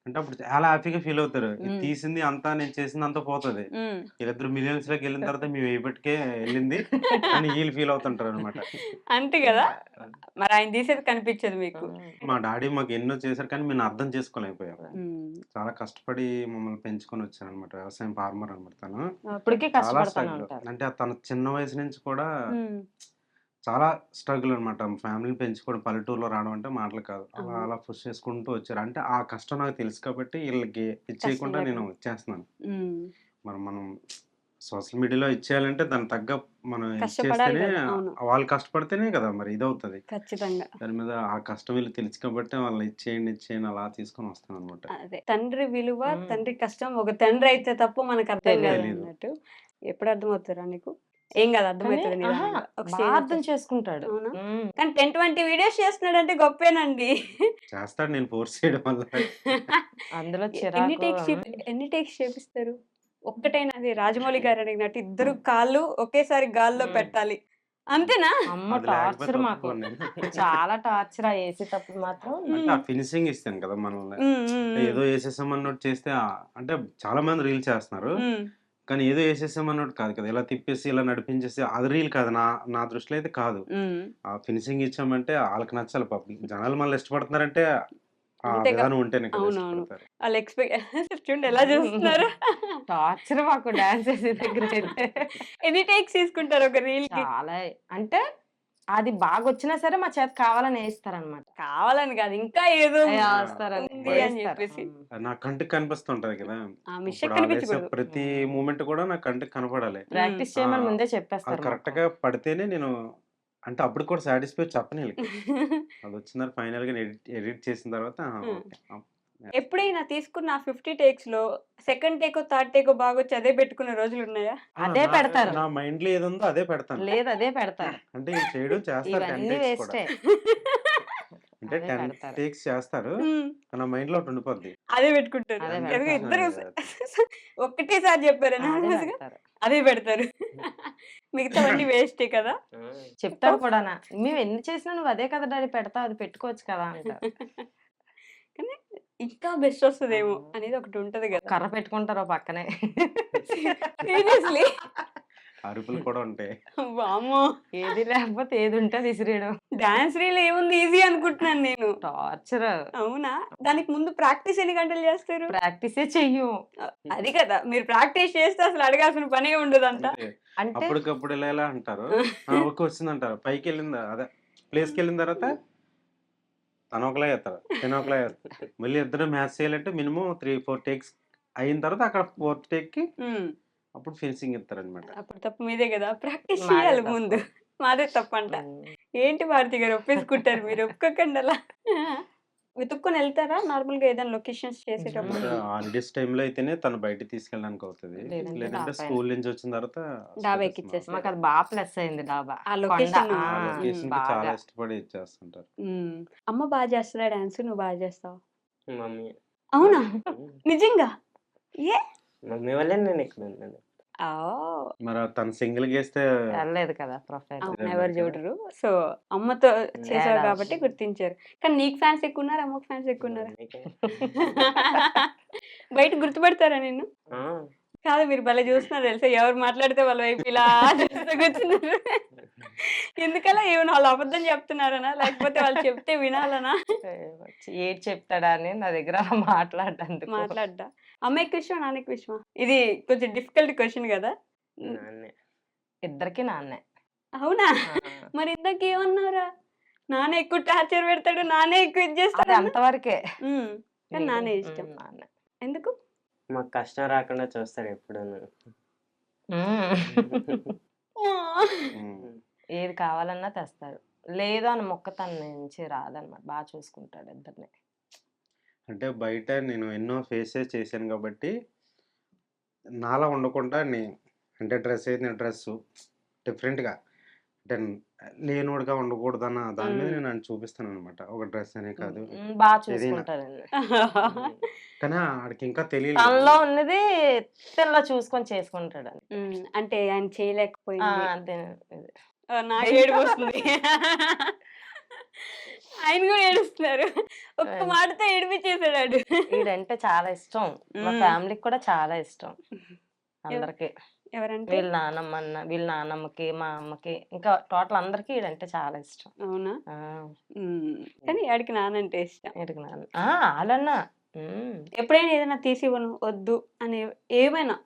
అంటే అప్పుడు చాలా హ్యాపీగా ఫీల్ అవుతారు. ఇది హ్మ్. తీసింది అంతా, నేను చేసింది అంతా పోతుంది. హ్మ్. వీళ్ళిద్దరు మిలియన్స్ లోకి వెళ్ళిన తర్వాత మేము వేపటికే వెళ్ళింది అని వీళ్ళు ఫీల్ అవుతుంటారు అనమాట. అంతే కదా! మరి ఆయన తీసేది కనిపించదు మీకు. మా డాడీ మాకు ఎన్నో చేశారు, కానీ మేము అర్థం చేసుకోలేకపోయాం. హ్మ్. చాలా కష్టపడి మమ్మల్ని పెంచుకొని వచ్చారనమాట. వ్యవసాయం ఫార్మర్ అనమాట తను. ఇప్పటికీ చాలా కష్టపడతానే స్ట్రగుల్. ఉంటారు. అంటే తన చిన్న వయసు నుంచి కూడా హ్మ్. చాలా స్ట్రగుల్ అనమాట. ఫ్యామిలీని పెంచుకోవడం, పల్లెటూరులో రావడం అంటే మాటలు కాదు. అలా అవును. అలా పుష్ చేసుకుంటూ వచ్చారు. అంటే ఆ కష్టం నాకు తెలుసు కాబట్టి వీళ్ళకి ఇచ్చేయకుండా కష్టం నేను లేకుండా. ఇచ్చేస్తున్నాను. హ్మ్. మనం సోషల్ మీడియాలో ఇచ్చేయాలంటే దానికి తగ్గ మనం కష్టపడాలి ఇచ్చేస్తేనే, కదా! అవును. వాళ్ళు కష్టపడితేనే కదా మరి ఇదవుతది. ఖచ్చితంగా. దాని మీద ఆ కష్టం వీళ్ళకి తెలుసు కాబట్టి వాళ్ళని ఇచ్చేయండి అలా తీసుకొని వస్తాననమాట. అదే. తండ్రి విలువ, ఉమ్. తండ్రి కష్టం ఒక తండ్రి అయితే తప్ప మనకు అర్థం తెలీదు. కాదన్నట్టు. ఎప్పుడు అర్థమవుతారా నీకు? ఏం కాదు, కానీ అర్థమవుతది ఆహా నిదానంగా. ఒక బాగా స్టేజ్ అర్థం వచ్చేసి. చేసుకుంటాడు. అవునా? ఉమ్. కానీ 10, 20 వీడియోస్ చేస్తున్నాడంటే గొప్పేనండి. చేస్తాడు నేను ఫోర్స్ చేయడం వల్ల. అందులో ఎన్ని చిరాకు టేక్స్ ఎన్ని టేక్స్ చేపిస్తారు? ఒక్కటేనా? అది రాజమౌళి గారు అడిగినట్టు ఇద్దరు కాళ్ళు ఒకేసారి గాల్లో ఉమ్. పెట్టాలి. అంతేనా? అమ్మ అది లేకపోతే టార్చర్ మాకు. ఒప్పుకోను నేను. చాలా టార్చర్ ఆ వేసేటప్పుడు మాత్రం. అంటే ఆ హ్మ్. ఫినిషింగ్ ఇస్తాను కదా మనల్ని. హ్మ్. హ్మ్. అంటే హ్మ్. ఏదో ఏసేసామన్నట్టు చేస్తే అంటే చాలా మంది రీల్ చేస్తున్నారు. హ్మ్. కానీ ఏదో ఏసేసామన్నట్టు కాదు కదా! ఇలా తిప్పేసి, ఇలా నడిపించేసి అది రీల్ కాదు. నా నా దృష్టిలో అయితే కాదు. హ్మ్. ఆ ఫినిషింగ్ ఇచ్చామంటే ఆళ్ళకి నచ్చాలి పాపం. జనాలు మనల్ని ఇష్టపడుతున్నారంటే ఆ అంతేగా. విధానం ఉంటేనే కదా అవునవును. ఇష్టపడతారు. ఆళ్ళు చూడండి ఎలా చూస్తున్నారు. టార్చర్ మాకు డాన్స్ వేసే దగ్గర అయితే. ఎన్ని టేక్స్ తీసుకుంటారు ఒక రీల్‌కి? చాలా అంటే అది బాగొచ్చినా సరే మా చేత కావాలని వేయిస్తారనమాట. కావాలని కాదు, ఇంకా ఏదో వేస్తారని ఉంది అని వేయిస్తారు. చెప్పేసి. నా కంటికి కనిపిస్తుంటది కదా! ఆ ఇప్పుడు మిస్టేక్ ఆళ్ళేసే కనిపించకూడదు. ప్రతి మూవ్‌మెంట్ కూడా నా కంటికి కనపడాలి. హ్మ్. ప్రాక్టీస్ ఆ! చేయమని ముందే అది చెప్పేస్తారు మాకు. కరెక్ట్‌గా పడితేనే నేను, అంటే అప్పుడు కూడా సాటిస్ఫై చెప్పను ఈళ్ళకి. అదొచ్చిన తర్వాత ఫైనల్‌గా ఎడిట్ చేసిన తర్వాత హ్మ్. ఓకే. ఎప్పుడైనా తీసుకున్న ఆ 50 టేక్స్‌లో సెకండ్ టేకో, థర్డ్ టేకో బాగొచ్చి అదే పెట్టుకున్న రోజులున్నాయా? అదే పెడతారు. నా మైండ్‌లో ఏదుందో అదే పెడతాను. లేదు అదే పెడతారు. అంటే ఈళ్ళు చేయడం చేస్తారు 10 ఇవన్నీ టేక్స్ కూడా. వేస్టే. అంటే అదే 10 పెడతారు. టేక్స్ చేస్తారు. హ్మ్. నా మైండ్‌లో ఒకటి ఉండిపోద్ది. అదే పెట్టుకుంటారు. అదే దాన్ని ఎందుకు పెడతారు. ఇద్దరు చూపించిన ఒక్కటేసారి చెప్పారు అదే నార్మల్‌గా పెడతారు. అదే పెడతారు. మిగతావన్నీ వేస్టే కదా! చెప్తారు కూడానా. మేము ఎన్ని చేసినా నువ్వు అదే కదా డాడీ పెడతావు అది పెట్టుకోవచ్చు కదా అంటారు. కానీ ఇంకా బెస్ట్ వస్తదేమో అనేది ఒకటి ఉంటది ఒక కదా! కర్ర పెట్టుకుంటారు ఓ పక్కనే. సీరియస్లీ? అరుపులు కూడా ఉంటాయి. వామ్మో! ఏది లేకపోతే ఏది ఉంటే అది విసిరేయడం. డాన్స్ రీల్ ఏముంది ఈజీ అనుకుంటున్నాను నేను. టార్చర్. అవునా? దానికి ముందు ప్రాక్టీస్ ఎన్ని గంటలు చేస్తారు? ప్రాక్టీసే చెయ్యం. అది కదా! మీరు ప్రాక్టీస్ చేస్తే అసలు అడగాల్సిన పనే ఉండదంట. అంతే. అంటే అప్పటికప్పుడు ఇలా అంటారు. ఓకే వచ్చిందంటారు. పైకెళ్ళిందా అదే ప్లేస్‌కెళ్ళిన తర్వాత తను ఒకలా చేస్తారు. తిను ఒకలా చేస్తారు. మళ్ళీ ఇద్దరు మ్యాచ్ చేయాలంటే మినిమమ్ 3, 4 టేక్స్ అయిన తర్వాత అక్కడ ఫోర్త్ టేక్‌కి హ్మ్. అప్పుడు ఫినిషింగ్ ఇస్తారనమాట. అప్పుడు తప్పు మీదే కదా! ప్రాక్టీస్ మాదే చేయాలి తప్పు. ముందు. మాదే తప్పంట. హ్మ్. ఏంటి భారతి గారు ఒప్పేసుకుంటారు మీరు. ఒప్పుకోకండి అలా. వెతుక్కొని ఎళ్తారా నార్మల్‌గా ఏదైనా లొకేషన్స్ చేసేటప్పుడు? హాలిడేస్ టైమ్‌లో అయితేనే తను బయటికి తీసుకెళ్ళడానికి అవుతది. లేదంటే లేదంటే డాబా పైన. స్కూల్ నుంచి వచ్చిన తర్వాత డాబా స్టడీస్ ఎక్కిచ్చేస్తారు. మాకు అది బాగా ప్లస్ అయింది డాబా. ఆ కొండ. లొకేషన్. ఆ లొకేషన్‌కి బాగా. చాలా ఇష్టపడి ఇచ్చేస్తుంటారు. హ్మ్. అమ్మ చేస్తదా డాన్స్? నువ్వు చేస్తావా? మమ్మీ. అవునా? హ్మ్. నిజంగా? ఏ? మమ్మీ వల్లే నేను ఇక్కడ ఉన్నాను. ఓహ్! మరి తను సింగిల్‌గా ఏస్తే వెళ్ళలేదు కదా ప్రొఫైల్. అవును. వెళ్ళలేదు ఎవరు కదా! చూడరు. సో, అమ్మతో చేసావు ఏడా కాబట్టి గుర్తించారు. కానీ నీకు ఫ్యాన్స్ ఎక్కువున్నారా? అమ్మకి ఫ్యాన్స్ ఎక్కువున్నారా? మమ్మీకే. బయట గుర్తుపడతారా నిన్ను? ఆ! కాదు, మీరు భలే చూస్తున్నారు తెలుసా? ఎవరు మాట్లాడితే వాళ్ళ వైపు ఇలా చూస్తూ కూర్చున్నారు. ఎందుకలా? ఏమన్నా వాళ్ళు అబద్ధం చెప్తున్నారనా? లేకపోతే వాళ్ళు చెప్తే వినాలనా? ఏది చెప్తాడా అని నా దగ్గర అలా మాట్లాడడానికి. మాట్లాడ్డా. అమ్మ ఎక్కువ ఇష్టమా? నాన్న ఎక్కువ ఇష్టమా? ఇది కొంచెం డిఫికల్ట్ క్వెషన్ గదా! హ్మ్. నాన్నే. ఇద్దరికి నాన్నే. అవునా? ఆ, మరి ఇందాక ఏమన్నావురా? నాన్న ఎక్కువ టార్చర్ పెడతాడు. నాన్నే ఎక్కువ ఇది అది చేస్తాడన్నావు. అంతవరకే. కానీ నాన్నే ఇష్టం. నాన్నే. ఎందుకు? మాకు కష్టం రాకుండా చూస్తాడు ఎప్పుడూను. హ్మ్. ఏది కావాలన్నా తెస్తాడు. లేదు అని మొక్క తన నుంచి రాదన్నమాట. బాగా చూసుకుంటాడు ఇద్దరిని. అంటే బయట నేను ఎన్నో ఫేసెస్ చేశాను కాబట్టి నాలా ఉండకుండా అంటే డ్రెస్ అయితే డ్రెస్సు డిఫరెంట్గా అంటే లేనోడుగా ఉండకూడదన్న దాని మీద నేను నన్ను చూపిస్తాను అనమాట. ఒక డ్రెస్ అనే కాదు బాగా ఏదైనా. చూసుకుంటారండి. కానీ ఆడికి ఇంకా తెలియలేదు. తనలో ఉన్నది తనలో చూసుకొని చేసుకుంటాడండి. అంటే ఆయన చేయలేకపోయింది. అంతే. నాకు ఏడుపు వస్తుంది. ఆయన కూడా ఏడుస్తున్నారు. ఒక్క మాటతో ఏడిపించేసాడు. వీడంటే చాలా ఇష్టం. మా ఫ్యామిలీకి కూడా చాలా ఇష్టం అందరికి. ఎవరంటే వీళ్ళ నాన్నమ్మకి, మా అమ్మకి, ఇంకా టోటల్ అందరికి వీడంటే చాలా ఇష్టం. అవునా? కానీ ఆడికి నానంటే ఇష్టం. వీడికి నాన్న వాళ్ళన్నా ఎప్పుడైనా ఏదైనా తీసి ఇవ్వను వద్దు అని ఏమైనా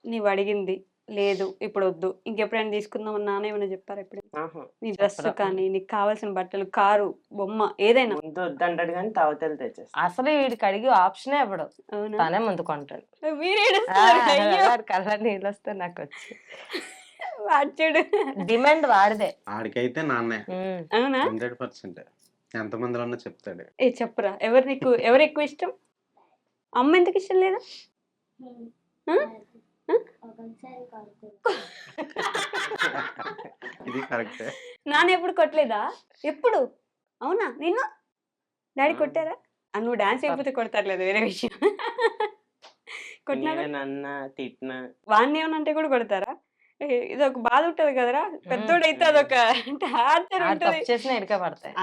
నీవు అడిగింది లేదు ఇప్పుడు వద్దు ఇంకెప్పుడైనా తీసుకుందాం అని నాన్న ఏమైనా చెప్పారు? ఎప్పుడైనా నీ డ్రెస్ కానీ నీకు కావాల్సిన బట్టలు, కారు, బొమ్మ ఏదైనా? ముందు వద్దంటాడు కానీ తవతలు తెచ్చేస్తా. అసలు వీడికి అడిగి ఆప్షనే ఇవ్వడు. అవునా? తనే ముందు కొంటాడు. మీరు ఏడుస్తున్నారు. అయ్యో. కళ్ళ నీళ్ళు వస్తే నాకు వచ్చి వాడు డిమాండ్ వాడిదే. ఆడికైతే నాన్నే అవునా? 100%. ఎంతమందిలో ఉన్నా చెప్తాడు. ఏ చెప్పురా, ఎవరు ఎక్కువ ఇష్టం? అమ్మ ఎందుకు ఇష్టం లేదా? ఇది కరెక్టే. నాన్న ఎప్పుడు కొట్టలేదా? ఎప్పుడు? అవునా? నిన్ను డాడీ కొట్టారా? నువ్వు డాన్స్ అయిపోతే కొడతారులేదు, వేరే విషయం. కొట్టినారా? నన్న తిట్టిన వాడిని ఏమనంటే కూడా కొడతారా? ఇది ఒక బాధ ఉంటది కదరా. పెద్దోడైతే అదొక టార్చర్ ఉంటది. చేసిన ఇడక పడతాయి.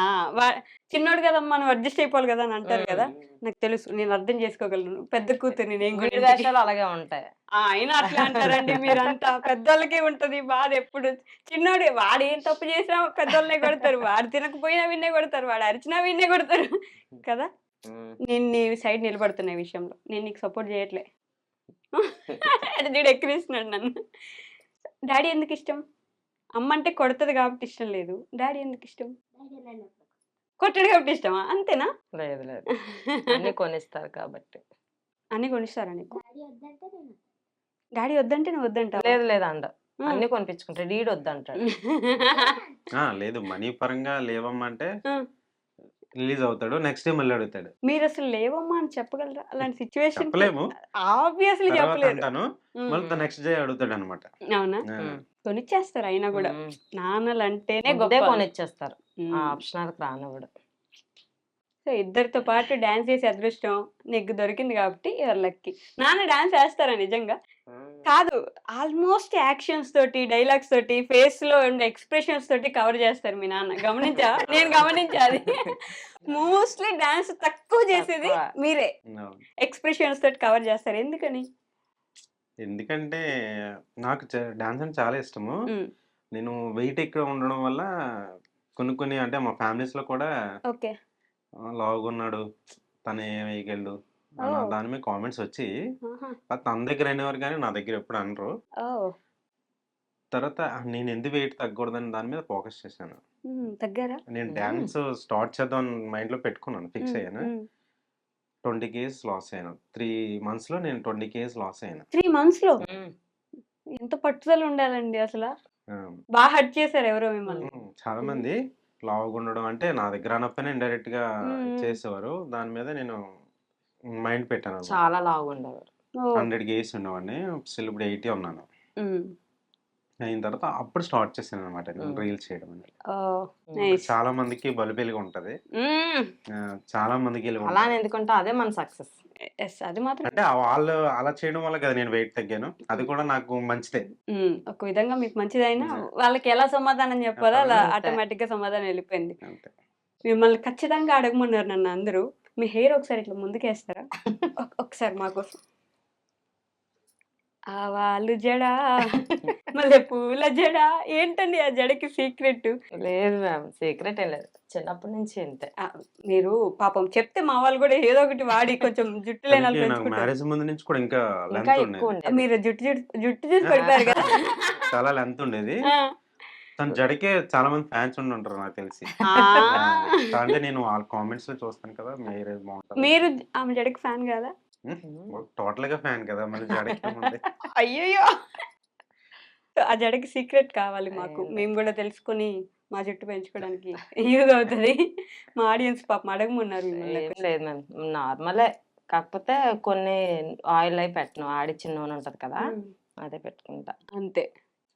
చిన్నోడు కదమ్మా నువ్వు అడ్జస్ట్ అయిపోవాలి కదా అని అంటారు కదా. నాకు తెలుసు, నేను అర్థం చేసుకోగలను. పెద్ద కూతురు నేను వేషాలు అలాగే ఉంటాయి. అయినా అట్లా అంటారండి మీరంతా. పెద్దోళ్ళకే ఉంటది బాధ ఎప్పుడు. చిన్నోడు వాడు ఏం తప్పు చేసినా పెద్దోళ్ళనే కొడతారు. వాడు తినకపోయినా విన్నే కొడతారు, వాడు అరిచినా విన్నే కొడతారు కదా. నేను నీ సైడ్ నిలబడుతున్న ఈ విషయంలో. నేను నీకు సపోర్ట్ చేయట్లే. అంటే వీడు ఎక్కిరిస్తున్నాడు నన్ను. డాడీ ఎందుకు ఇష్టం? అమ్మ అంటే కొడుతుంది కాబట్టి ఇష్టం లేదు. డాడీ ఎందుకు ఇష్టం? కొట్టడు కాబట్టి ఇష్టమా? అంతేనా? లేదు లేదు, అన్ని కొనిస్తారు కాబట్టి. అన్ని కొనిస్తారా నీకు? డాడీ వద్దంటే నువ్వు వద్దంటావా? లేదు లేదు అండ అన్ని కొనిపించుకుంటాడు. డీడ్ వద్దంటాడు. లేదు మనీ పరంగా లేవమ్మా అంటే రిలీజ్ అవుతాడు. నెక్స్ట్ డే మళ్ళీ అడుగుతాడు. మీరు అసలు లేవమ్మా అని చెప్పగలరా? అలాంటి సిచ్యువేషన్ చెప్పలేము. ఆబ్వియస్లీ చెప్పలేరు. అంటాను మళ్ళీ నెక్స్ట్ డే అడుగుతాడు అనమాట. అవునా? కొనిచ్చేస్తారు అయినా కూడా. నాన్నలు అంటేనే గొప్ప గొప్ప. కొనిచ్చేస్తారు. ఆప్షనల్కి రానివ్వడు. సో ఇద్దరితో పాటు డాన్స్ చేసే అదృష్టం నీకు దొరికింది కాబట్టి యువర్ లక్కీ. నాన్న డాన్స్ వేస్తారా నిజంగా? కాదు, ఆల్మోస్ట్ యాక్షన్స్ తోటి, డైలాగ్స్ తోటి, ఫేస్ లో ఉండే ఎక్స్ప్రెషన్స్ తోటి కవర్ చేస్తారు మీ నాన్న. గమనించా? నేను గమనించాలి. మోస్ట్లీ డాన్స్ తక్కువ చేసేది మీరే. ఎక్స్ప్రెషన్స్ తోటి కవర్ చేస్తారు. ఎందుకని? ఎందుకంటే నాకు డాన్స్ అంటే చాలా ఇష్టము. నేను వెయిట్ ఎక్కువ ఉండడం వల్ల కొన్ని అంటే మా ఫ్యామిలీస్ లో కూడా ఓకే లావుగా ఉన్నాడు, తను ఏం వేయగలడు దాని మీద కామెంట్స్ వచ్చి తన దగ్గర అనేవారు కానీ నా దగ్గర ఎప్పుడు అనరు. తర్వాత నేను ఎందుకు వెయిట్ తగ్గకూడదని దాని మీద ఫోకస్ చేశాను. తగ్గారా? నేను డాన్స్ స్టార్ట్ చేద్దాం మైండ్ లో పెట్టుకున్నాను, ఫిక్స్ అయ్యాను. 20 kgs లాస్ అయ్యాను. 3 months లో నేను 20 kgs లాస్ అయ్యాను. 3 months లో? ఎంత పట్టుదల ఉండాలండి అసలు. బాగా హర్ట్ చేశారు ఎవరో మిమ్మల్ని? చాలా మంది లావుగా ఉండడం అంటే నా దగ్గర అనప్పనే ఇండైరెక్ట్ గా చేసేవారు. దాని మీద నేను మైండ్ పెట్టాను. చాలా లావుగా ఉండేవారు. 100 kgs ఉండేవాడిని. స్టిల్ ఇప్పుడు 80 ఉన్నాను. అయిన తర్వాత అప్పుడు స్టార్ట్ చేశాను అనమాట నేను రీల్స్ చేయడం అనేది. చాలా మందికి బలిబెలిగా ఉంటది, చాలా మందికి అలా ఎందుకంటే అదే మన సక్సెస్. అది మాత్రం అంటే వాళ్ళు అలా చేయడం వల్ల కదా నేను వెయిట్ తగ్గాను. అది కూడా నాకు మంచిదే. ఒక విధంగా మీకు మంచిదైనా వాళ్ళకి ఎలా సమాధానం చెప్పాలో అలా ఆటోమేటిక్ గా సమాధానం వెళ్ళిపోయింది. మిమ్మల్ని ఖచ్చితంగా అడగమన్నారు నన్ను అందరూ. మీ హెయిర్ ఒకసారి ఇట్లా ముందుకేస్తారా? ఒకసారి మాకోసం. ఆవాలు జడ, మళ్ళీ పూల జడ. ఏంటండి ఆ జడకి సీక్రెట్? లేదు మ్యామ్, సీక్రెట్ ఏం లేదు, చిన్నప్పటి నుంచి అంతే. మీరు పాపం చెప్తే మా వాళ్ళు కూడా ఏదో ఒకటి వాడి కొంచెం జుట్టు లేని వాళ్ళు పెంచుకుంటారు. మ్యారేజ్ ముందు నుంచి కూడా ఇంకా ఎక్కువ ఉండేది. మీరు జుట్టు చూసి పడిపోయారు కదా. చాలా లెంత్ ఉండేది. తన జడకే చాలా మంది ఫ్యాన్స్ ఉంటారు నాకు తెలిసి. అంటే నేను వాళ్ళ కామెంట్స్ లో చూస్తాను కదా, మీరు ఆమె జడకి ఫ్యాన్ కదా? టోటల్ గా ఫ్యాన్ కదా, మళ్ళీ జడకి. అయ్యో, ఆ జడకి సీక్రెట్ కావాలి మాకు, మేము కూడా తెలుసుకొని మా జుట్టు పెంచుకోవడానికి యూజ్ అవుతుంది. మా ఆడియన్స్ పాపం అడగమన్నారు ఏం మిమ్మల్ని. లేదు మ్యామ్, నార్మలే. కాకపోతే కొన్ని ఆయిల్ అయి పెట్టను, ఆడిచ్చిన నూనె ఉంటది కదా, అదే పెట్టుకుంటా. అంతే.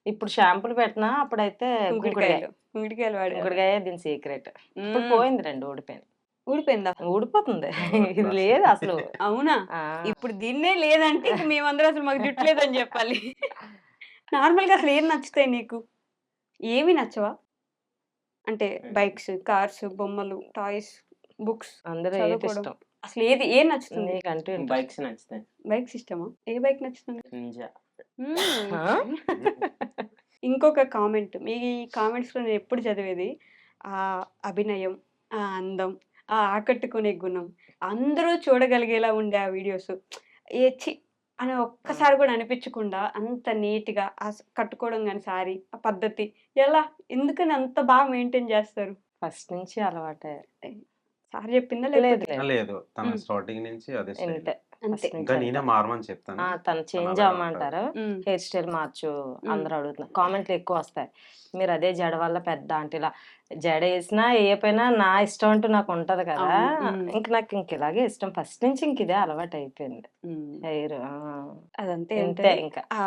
ఇప్పుడు షాంపూలు పెట్టినా, అప్పుడైతే కుంకుడుకాయ. కుంకుడుకాయలు వాడారు. కుంకుడుకాయ దీని సీక్రెట్. ఇప్పుడు పోయింది, 2 ఊడిపోయింది. ఊడిపోయిందా? ఊడిపోతుంది. ఇది లేదు అసలు. అవునా? ఇప్పుడు దీన్నే లేదంటే ఇంక మేమందరం అసలు మాకు జుట్టు లేదని చెప్పాలి. నార్మల్గా అసలు ఏం నచ్చుతాయి నీకు? ఏమి నచ్చవా? అంటే బైక్స్, కార్స్, బొమ్మలు, టాయ్స్, బుక్స్, అందరూ ఏది చదువుకోవడం. ఇష్టం అసలు ఏం నచ్చుతుంది? నీకంటూ interest. బైక్స్ నచ్చుతాయి. బైక్స్ ఇష్టమా? ఏ బైక్ నచ్చుతుంది? నింజా. ఆ? ఇంకొక కామెంట్, మీ కామెంట్స్లో నేను ఎప్పుడు చదివేది, ఆ అభినయం, ఆ అందం, ఆ ఆకట్టుకునే గుణం, అందరూ చూడగలిగేలా ఉండే ఆ వీడియోస్ ఛీ అని ఒక్కసారి కూడా అనిపించకుండా అంత నీట్గా కట్టుకోవడం కానీ సారీ, ఆ పద్ధతి ఎలా, ఎందుకని అంత బాగా మెయింటైన్ చేస్తారు? ఫస్ట్ నుంచి అలవాటే. సార్ చెప్పిందా లేదు లేకపోతే? లేదు, లేదు, తన ఉమ్. స్టార్టింగ్ నుంచి అదే స్టైల్. ఇంతే. అంతే. ఫస్ట్ నుంచి ఇంకా నేనే అంతే. మారమని చెప్తాను. తను చేంజ్ అలాగే అవ్వమంటారు. హెయిర్ స్టైల్ మార్చు అందరూ అడుగుతున్నారు, కామెంట్లు ఎక్కువ వస్తాయి. మీరు అదే జడ వల్ల పెద్ద అంటే ఇలా జడ వేసినా వేయపోయినా నా ఇష్టం అంటూ నాకు ఉంటది కదా. అవును. నాకు ఇంక ఇలాగే ఇష్టం, ఫస్ట్ నుంచి ఇంక ఇదే అలవాటు అయిపోయింది హెయిర్. అదంతే ఇంతే ఉంటది. ఇంకా. ఆ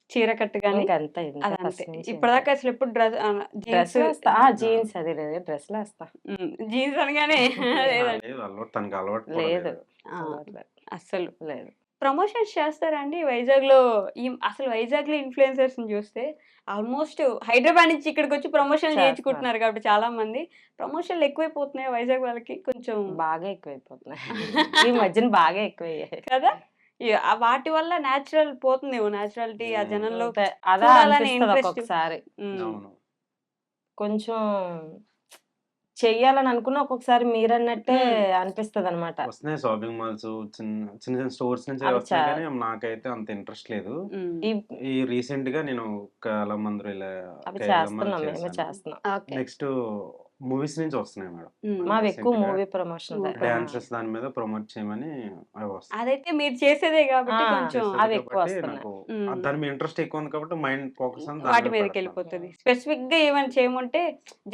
చీర కట్టు కానీ ఇంకంతే ఇంతే అదంతే. ఫస్ట్ నుంచి. ఇప్పటిదాకా అసలు ఎప్పుడు డ్రెస్ జీన్స్ వేస్తా, జీన్స్ అది లేదు, డ్రెస్లు వేస్తా. జీన్స్ అనగానే లేదండి. లేదు, తనకి అలవాటు కూడా లేదు లేదు. అలవాట్లేదు. అస్సలు లేదు. ప్రమోషన్స్ చేస్తారండి వైజాగ్లో? అసలు వైజాగ్లో ఇన్ఫ్లుయెన్సర్స్ చూస్తే ఆల్మోస్ట్ హైదరాబాద్ నుంచి ఇక్కడికి వచ్చి ప్రమోషన్లు చేస్తున్నారు. చేయించుకుంటున్నారు కాబట్టి చాలా మంది ప్రమోషన్లు ఎక్కువైపోతున్నాయి వైజాగ్ వాళ్ళకి కొంచెం బాగా ఎక్కువైపోతున్నాయి. ఈ మధ్యన బాగా ఎక్కువయ్యాయి కదా. వాటి వల్ల న్యాచురల్ పోతుందేమో, న్యాచురాలిటీ ఆ జనంలో అంతే. అదా చూడాలనే అనిపిస్తుంది ఇంట్రెస్ట్. ఒక్కొక్కసారి. అవును. కొంచెం చెయ్యాలని అనుకున్న ఒక్కొక్కసారి మీరన్నట్టే అనిపిస్తుంది అనమాట. వస్తున్నాయి షాపింగ్ మాల్స్, చిన్న చిన్న స్టోర్స్ నుంచి అవి వస్తున్నాయి, కానీ నాకైతే అంత ఇంట్రెస్ట్ లేదు. ఈ రీసెంట్ గా నేను కలమందరు ఇలా అవి చేస్తున్నాం, మేము చేస్తున్నాం. నెక్స్ట్ మూవీస్ నుంచి వస్తున్నాయి మేడం. మావి ఎక్కువ Recent గా మూవీ ప్రమోషన్. డాన్సెస్ దాని మీద ప్రమోట్ చేయమని అవి వస్తాయి. అదైతే మీరు చేసేదే కాబట్టి ఆ, కొంచెం అవి ఎక్కువ కాబట్టి వస్తున్నాయి. నాకు దాని మీద ఇంట్రెస్ట్ ఎక్కువ ఉంది కాబట్టి మైండ్ ఫోకస్ వాటి మీదకి వెళ్ళిపోతుంది. స్పెసిఫిక్ గా ఏమైనా చేయమంటే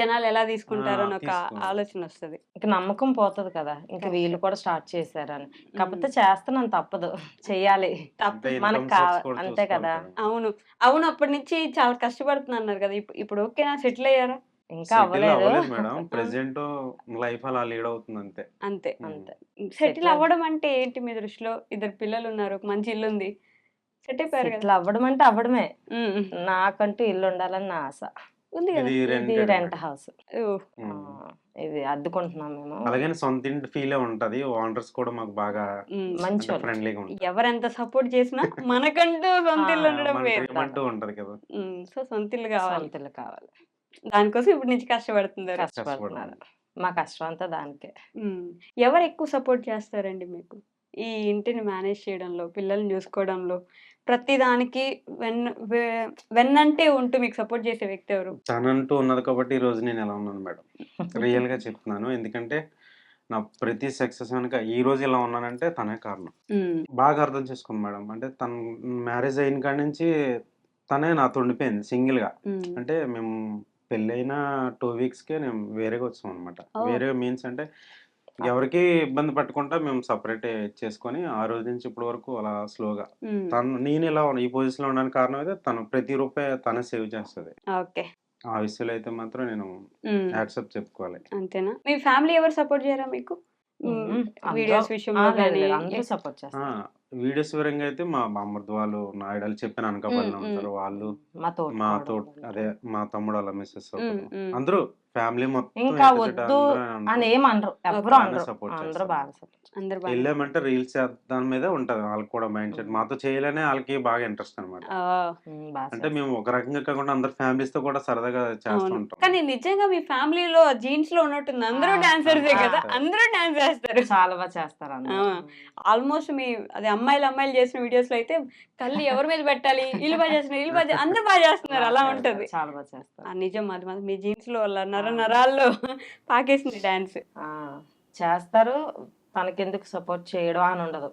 జనాలు ఎలా తీసుకుంటారో అని ఒక తీసుకుంటారు. ఆలోచన వస్తుంది. ఇంకా నమ్మకం పోతుంది కదా, ఇంకా వీళ్ళు కూడా స్టార్ట్ చేశారని. కాకపోతే చేస్తున్నాను, తప్పదు, చెయ్యాలి. మనకు అంతే కదా. అవును అవును, అప్పటి నుంచి చాలా కష్టపడుతున్నా అన్నారు కదా. ఇప్పుడు ఓకేనా, సెటిల్ అయ్యారా? ఇంకా అవ్వలేదు మేడం. ప్రెసెంట్ లైఫ్ అలా లీడ్ అవుతుంది అంతే. అంతే. అంతే. సెటిల్ అవ్వడం అంటే ఏంటి మీ దృష్టిలో? 2 పిల్లలు ఉన్నారు, ఒక మంచి ఇల్లు ఉంది, సెట్ అయిపోయారు కదా. ఇట్లా అవ్వడం అంటే అవ్వడమే. నాకంటూ ఇల్లు ఉండాలని నా ఆశ. ఉంది కదా. ఇది రెంట్ హౌస్, ఓహ్. ఇది అద్దుకుంటున్నాం మేము. అలాగే సొంత ఇంటి ఫీలే ఉంటది. ఓనర్స్ కూడా మాకు బాగా మంచి ఫ్రెండ్లీగా ఉంటారు. ఎవరెంత సపోర్ట్ చేసినా మనకంటూ సొంత ఇల్లు ఉండడం వేరు. మనకంటూ ఉంటది కదా. సో సొంత ఇల్లు కావాలి. సొంత ఇల్లు కావాలి. దానికోసం ఇప్పుడు నుంచి కష్టపడుతున్నారు. కష్టపడుతున్నారు. మా కష్టం అంతా దానికే. ఎవరు ఎక్కువ సపోర్ట్ చేస్తారండి మీకు ఈ ఇంటిని మేనేజ్ చేయడంలో, పిల్లల్ని చూసుకోవడంలో, ప్రతి దానికి వెన్నంటే ఉంటూ మీకు సపోర్ట్ చేసే వ్యక్తి ఎవరు? తనంటూ ఉన్నది కాబట్టి ఈ రోజు నేను ఎలా ఉన్నాను మేడం. రియల్ గా చెప్తున్నాను. ఎందుకంటే నా ప్రతి సక్సెస్ వెనక ఈ రోజు ఇలా ఉన్నానంటే తనే కారణం. బాగా అర్థం చేసుకుంది మేడం. అంటే తను మ్యారేజ్ అయిన కాడి నుంచి తనే నాతో ఉండిపోయింది సింగిల్ గా. అంటే మేము పెళ్ళైన 2 వీక్స్కే నేను వేరేగా వచ్చాం అనమాట. వేరే మీన్స్ అంటే ఎవరికి ఇబ్బంది పట్టకుండా మేము సపరేట్ చేసుకొని ఆ రోజు నుంచి ఇప్పటి వరకు అలా స్లోగా నేను ఇలా ఈ పొజిషన్ లో ఉండడానికి కారణం అయితే తను ప్రతి రూపాయి తనే సేవ్ చేస్తుంది. ఓకే. ఆ విషయంలో అయితే మాత్రం నేను యాక్సెప్ట్ చెప్పుకోవాలి. అంతేనా? మీ ఫ్యామిలీ ఎవరు సపోర్ట్ చేయరా మీకు వీడియోస్ విషయంలో కానీ? అందరూ సపోర్ట్ చేస్తారు. వీడియోస్ వివరంగా అయితే మా బామ్మర్ది వాళ్ళు, నా ఐడల్ చెప్పిన అనకాపల్లి ఉంటారు వాళ్ళు, మా తోట అదే మా తమ్ముడు వాళ్ళ మిస్సెస్ అందరూ ఫ్యామిలీ మొత్తం ఇంకా వద్దు అని ఏమనరు, ఎవరు అనరు, అందరూ బాగా సపోర్ట్. వెళ్ళామంటే రీల్స్ దాని మీద ఉంటది వాళ్ళకి కూడా మైండ్ సెట్. మాతో చేయాలనే వాళ్ళకి బాగా ఇంట్రెస్ట్ అనమాట. అంటే మేము ఒక రకంగా కాకుండా అందరు ఫ్యామిలీస్ తో కూడా సరదాగా చేస్తూ ఉంటాం. కానీ నిజంగా మీ ఫ్యామిలీలో జీన్స్ లో ఉన్నట్టుంది, అందరూ డాన్సర్సే కదా, అందరూ డాన్స్ చేస్తారు, చాలా బాగా చేస్తారు. ఆల్మోస్ట్ మీ అదే అమ్మాయిలు చేసిన వీడియోస్ లో అయితే కళ్ళు ఎవరి మీద పెట్టాలి, వీళ్ళు బాగా చేస్తున్నారు, అందరూ బాగా చేస్తున్నారు, అలా ఉంటది. చాలా బాగా చేస్తారు. నిజం, అది మీ జీన్స్ లో నరాల్లో పాకేసింది డాన్స్. చేస్తారు, తనకెందుకు సపోర్ట్ చేయడం అని ఉండదు,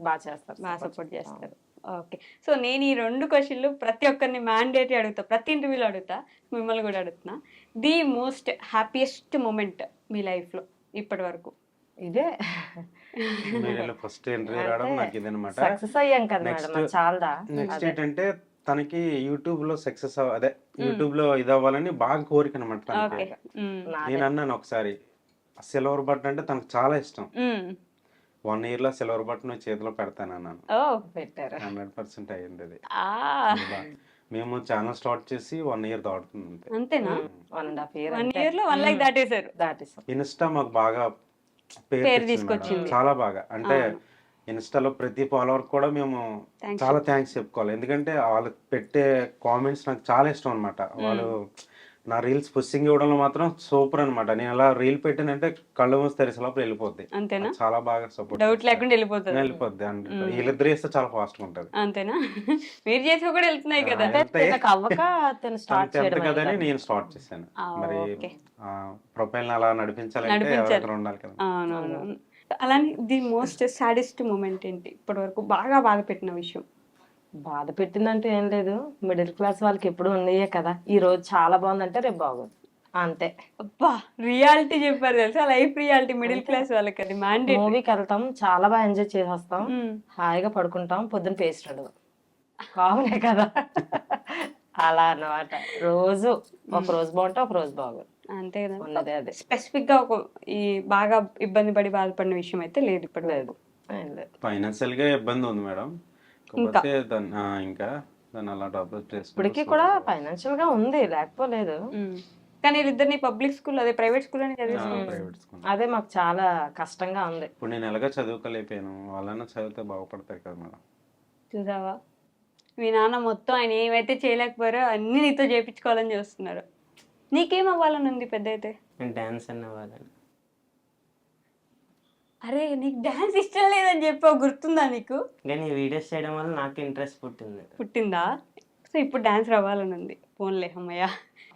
బాగా చేస్తారు, బాగా సపోర్ట్ చేస్తారు. ఓకే. సో నేను ఈ 2 క్వెషన్‌లు ప్రతి ఒక్కరిని మ్యాండేటరీ అడుగుతా. ప్రతి ఇంటర్వ్యూలో అడుగుతా. మిమ్మల్ని కూడా అడుగుతున్నా. ది మోస్ట్ హ్యాపీయెస్ట్ మొమెంట్ మీ లైఫ్‌లో ఇప్పటి వరకు? ఇదే మీడియాలో ఫస్ట్ ఇంటర్వ్యూ రావడం నాకు ఇదనమాట. సక్సెస్ అయ్యాం కదా నెక్స్ట్ మేడం, చాలా నెక్స్ట్ ఏంటంటే తనకి యూట్యూబ్ లో సక్సెస్ అదే యూట్యూబ్ లో ఇది అవ్వాలని బాగా కోరిక అనమాట ఓకే. తనకి. నేను అన్నాను ఒకసారి సిల్వర్ బటన్ అంటే తనకు చాలా ఇష్టం. 1 year లో సిల్వర్ బటన్ చేతిలో పెడతాను అన్నాను. ఓహ్! పెట్టారు. 100% అయ్యింది అది. ఆ! మేము ఛానల్ స్టార్ట్ చేసి 1 year దాటుతుంది అంతే. అంతేనా? 1.5 year 1 ఇయర్‌లో 1 లైక్ దాటేశారు. దాటేసాం. ఇన్స్టా మాకు బాగా పేరు తెచ్చింది మేడం. తీసుకొచ్చింది. చాలా బాగా అంటే అవును. ఇన్స్టాలో ప్రతి ఫాలోవర్ కూడా మేము థాంక్స్. చాలా థ్యాంక్స్ చెప్పుకోవాలి. ఎందుకంటే వాళ్ళు పెట్టే కామెంట్స్ నాకు చాలా ఇష్టం అనమాట. వాళ్ళు నా రీల్స్ పుషింగ్ ఇవ్వడంలో మాత్రం సూపర్ అనమాట. నేను అలా రీల్ పెట్టానంటే కళ్ళు మూసి తెరిసేలోపు వెళ్ళిపోద్ది. అంతేనా? అది చాలా బాగా సపోర్ట్ డౌట్ లేకుండా వెళ్ళిపోతది. వెళ్ళిపోద్ది. వీళ్ళిద్దరు చేస్తే చాలా ఫాస్ట్ గా ఉంటది. అంతేనా? మీరు చేసినా కూడా వెళ్తున్నాయి కదా! వెళ్తాయి. నాకు అవ్వక తను స్టార్ట్ అంతే చేయడం కదని అయింది. నేను స్టార్ట్ చేశాను. ఆ, మరి ఓకే. ప్రొఫైల్ అలా నడిపించాలంటే నడిపించాలి. ఎవరైనా ఉండాలి కదా. అవునవును. అలానే ది మోస్ట్ సాడెస్ట్ మూమెంట్ ఏంటి ఇప్పటి వరకు బాగా బాధ పెట్టిన విషయం? బాధ పెట్టిందంటే ఏం లేదు, మిడిల్ క్లాస్ వాళ్ళకి ఎప్పుడు ఉన్నాయే కదా, ఈ రోజు చాలా బాగుందంటే రేపు బాగోదు అంతే. అబ్బా! రియాలిటీ చెప్పారు తెలుసా? లైఫ్ రియాలిటీ మిడిల్ క్లాస్ వాళ్ళకి అది మ్యాండేటరీ. మూవీకి వెళ్తాం, చాలా బాగా ఎంజాయ్ చేసి వస్తాం, హాయిగా పడుకుంటాం, పొద్దున్న పేస్ట్ ఉండదు. కామనే కదా. అలా అన్నమాట. రోజు ఒక రోజు బాగుంటే ఒక రోజు బాగోదు, అంతే కదా. ఉన్నదే అదే. స్పెసిఫిక్ గా ఒక ఈ బాగా ఇబ్బంది పడి బాధపడిన విషయం అయితే లేదు ఇప్పటి లేదు వరకు. ఏం లేదు. ఫైనాన్షియల్ గా ఇబ్బంది ఉంది మేడం. కాకపోతే దాన్ని ఇంకా దాన్ని అలా డబ్బులు ఇప్పటికీ కూడా ఫైనాన్షియల్ గా ఉంది, లేకపోలేదు. కానీ వీళ్ళిద్దరిని పబ్లిక్ స్కూల్ అదే ప్రైవేట్ స్కూల్ అని చదివిస్తున్నాను. Private school. అదే మాకు చాలా కష్టంగా ఉంది. ఇప్పుడు నేను ఎలాగో చదువుకోలేకపోయాను, వాళ్ళన్నా చదివితే బాగుపడతారు కదా మేడం. చూసావా? మీ నాన్న మొత్తం ఆయన ఏమైతే చేయలేకపోయారో అన్ని నీతో చేయించుకోవాలని చూస్తున్నారు. నీకేం అవ్వాలని ఉంది పెద్ద అయితే? డాన్స్ అన్న వాళ్ళని. అరే నీకు డాన్స్ ఇష్టం లేదని చెప్పావు, గుర్తుందా నీకు? కానీ వీడియోస్ చేయడం వల్ల నాకు ఇంట్రెస్ట్ పుట్టిందా? సో ఇప్పుడు డాన్స్ రావాలని ఉంది. ఫోన్లే అమ్మయ్య.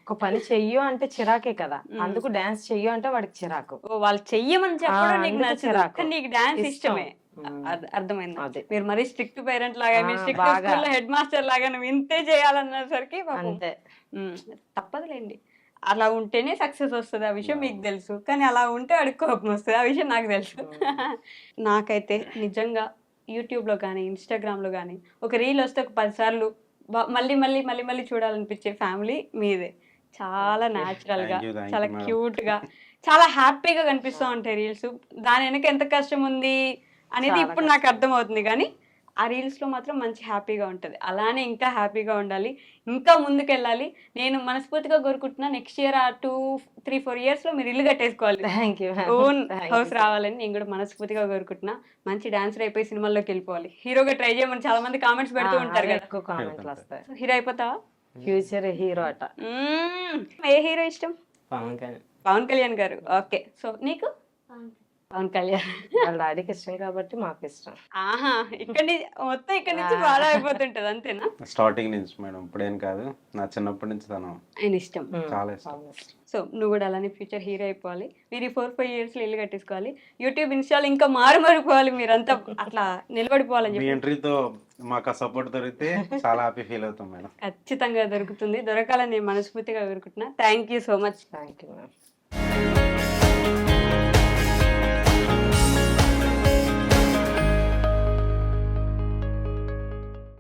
ఒక పని చెయ్యు అంటే చిరాకే కదా, అందుకు డాన్స్ చెయ్యు అంటే వాడికి చిరాకు. ఓ వాళ్ళు చెయ్యమని చెప్పడం నీకు అందుకు నచ్చదు, చిరాకు. కానీ నీకు డాన్స్ ఇష్టం. ఇష్టమే. అర్థమైంది. అదే. మీరు మరీ స్ట్రిక్ట్ పేరెంట్ లాగా, మీరు స్ట్రిక్ట్ బాగా. స్కూల్లో హెడ్ మాస్టర్ లాగా నువ్వు ఇంతే చేయాలన్నసరికి పాపం అంతే. తప్పదులేండి. అలా ఉంటేనే సక్సెస్ వస్తుంది, ఆ విషయం మీకు తెలుసు. కానీ అలా ఉంటే వాడికి కోపం వస్తుంది, ఆ విషయం నాకు తెలుసు. నాకైతే నిజంగా యూట్యూబ్లో కానీ ఇన్స్టాగ్రామ్లో కానీ ఒక రీల్ వస్తే ఒక 10 సార్లు మళ్ళీ మళ్ళీ మళ్ళీ మళ్ళీ చూడాలనిపించే ఫ్యామిలీ మీదే. చాలా న్యాచురల్గా, Thank you, చాలా madam. క్యూట్గా, చాలా హ్యాపీగా కనిపిస్తూ ఉంటాయి రీల్స్. దాని వెనక ఎంత కష్టం ఉంది అనేది చాలా ఇప్పుడు నాకు అర్థమవుతుంది. కానీ ఆ రీల్స్లో మాత్రం మంచి హ్యాపీగా ఉంటుంది. అలానే ఇంకా హ్యాపీగా ఉండాలి, ఇంకా ముందుకెళ్ళాలి. నేను మనస్ఫూర్తిగా కోరుకుంటున్నా నెక్స్ట్ ఇయర్ 2-3-4 yearsలో మీరు ఇల్లు కట్టేసుకోవాలి, థ్యాంక్ యూ. ఓన్ హౌస్ రావాలని నేను కూడా మనస్ఫూర్తిగా కోరుకుంటున్నా. మంచి డాన్సర్ అయిపోయి సినిమాల్లోకి వెళ్ళిపోవాలి, హీరోగా ట్రై చేయమని చాలా మంది కామెంట్స్ పెడుతూ ఉంటారు కదా. ఎక్కువ కామెంట్లు వస్తాయి. హీరో అయిపోతావా? ఫ్యూచర్ హీరో అట. ఏ హీరో ఇష్టం? పవన్ కళ్యాణ్. పవన్ కళ్యాణ్ గారు. ఓకే. సో నీకు? పవన్ కళ్యాణ్. వాళ్ళ డాడీకి ఇష్టం కాబట్టి మాకు ఇష్టం. ఆహా, మొత్తం ఇక్కడ నుంచి ఫాలో అయిపోతుంటది అంతేనా? స్టార్టింగ్ నుంచి మేడం, ఇప్పుడేం కాదు, నా చిన్నప్పటి నుంచి తను ఆయన ఇష్టం. చాలా ఇష్టం. సో నువ్వు కూడా అలానే ఫ్యూచర్ హీరో అయిపోవాలి. మీరు ఈ 4-5 yearsలో ఇల్లు కట్టేసుకోవాలి. యూట్యూబ్ ఇన్స్టాల్ ఇంకా మారిపోవాలి, మీరంతా అట్లా నిలబడిపోవాలని మీ చెప్పి. ఎంట్రీతో మాకు ఆ సపోర్ట్ దొరికితే చాలా హ్యాపీ ఫీల్ అవుతాం మేడం. ఖచ్చితంగా దొరుకుతుంది, దొరకాలని నేను మనస్ఫూర్తిగా కోరుకుంటున్నా. Thank you so much. Thank you ma'am.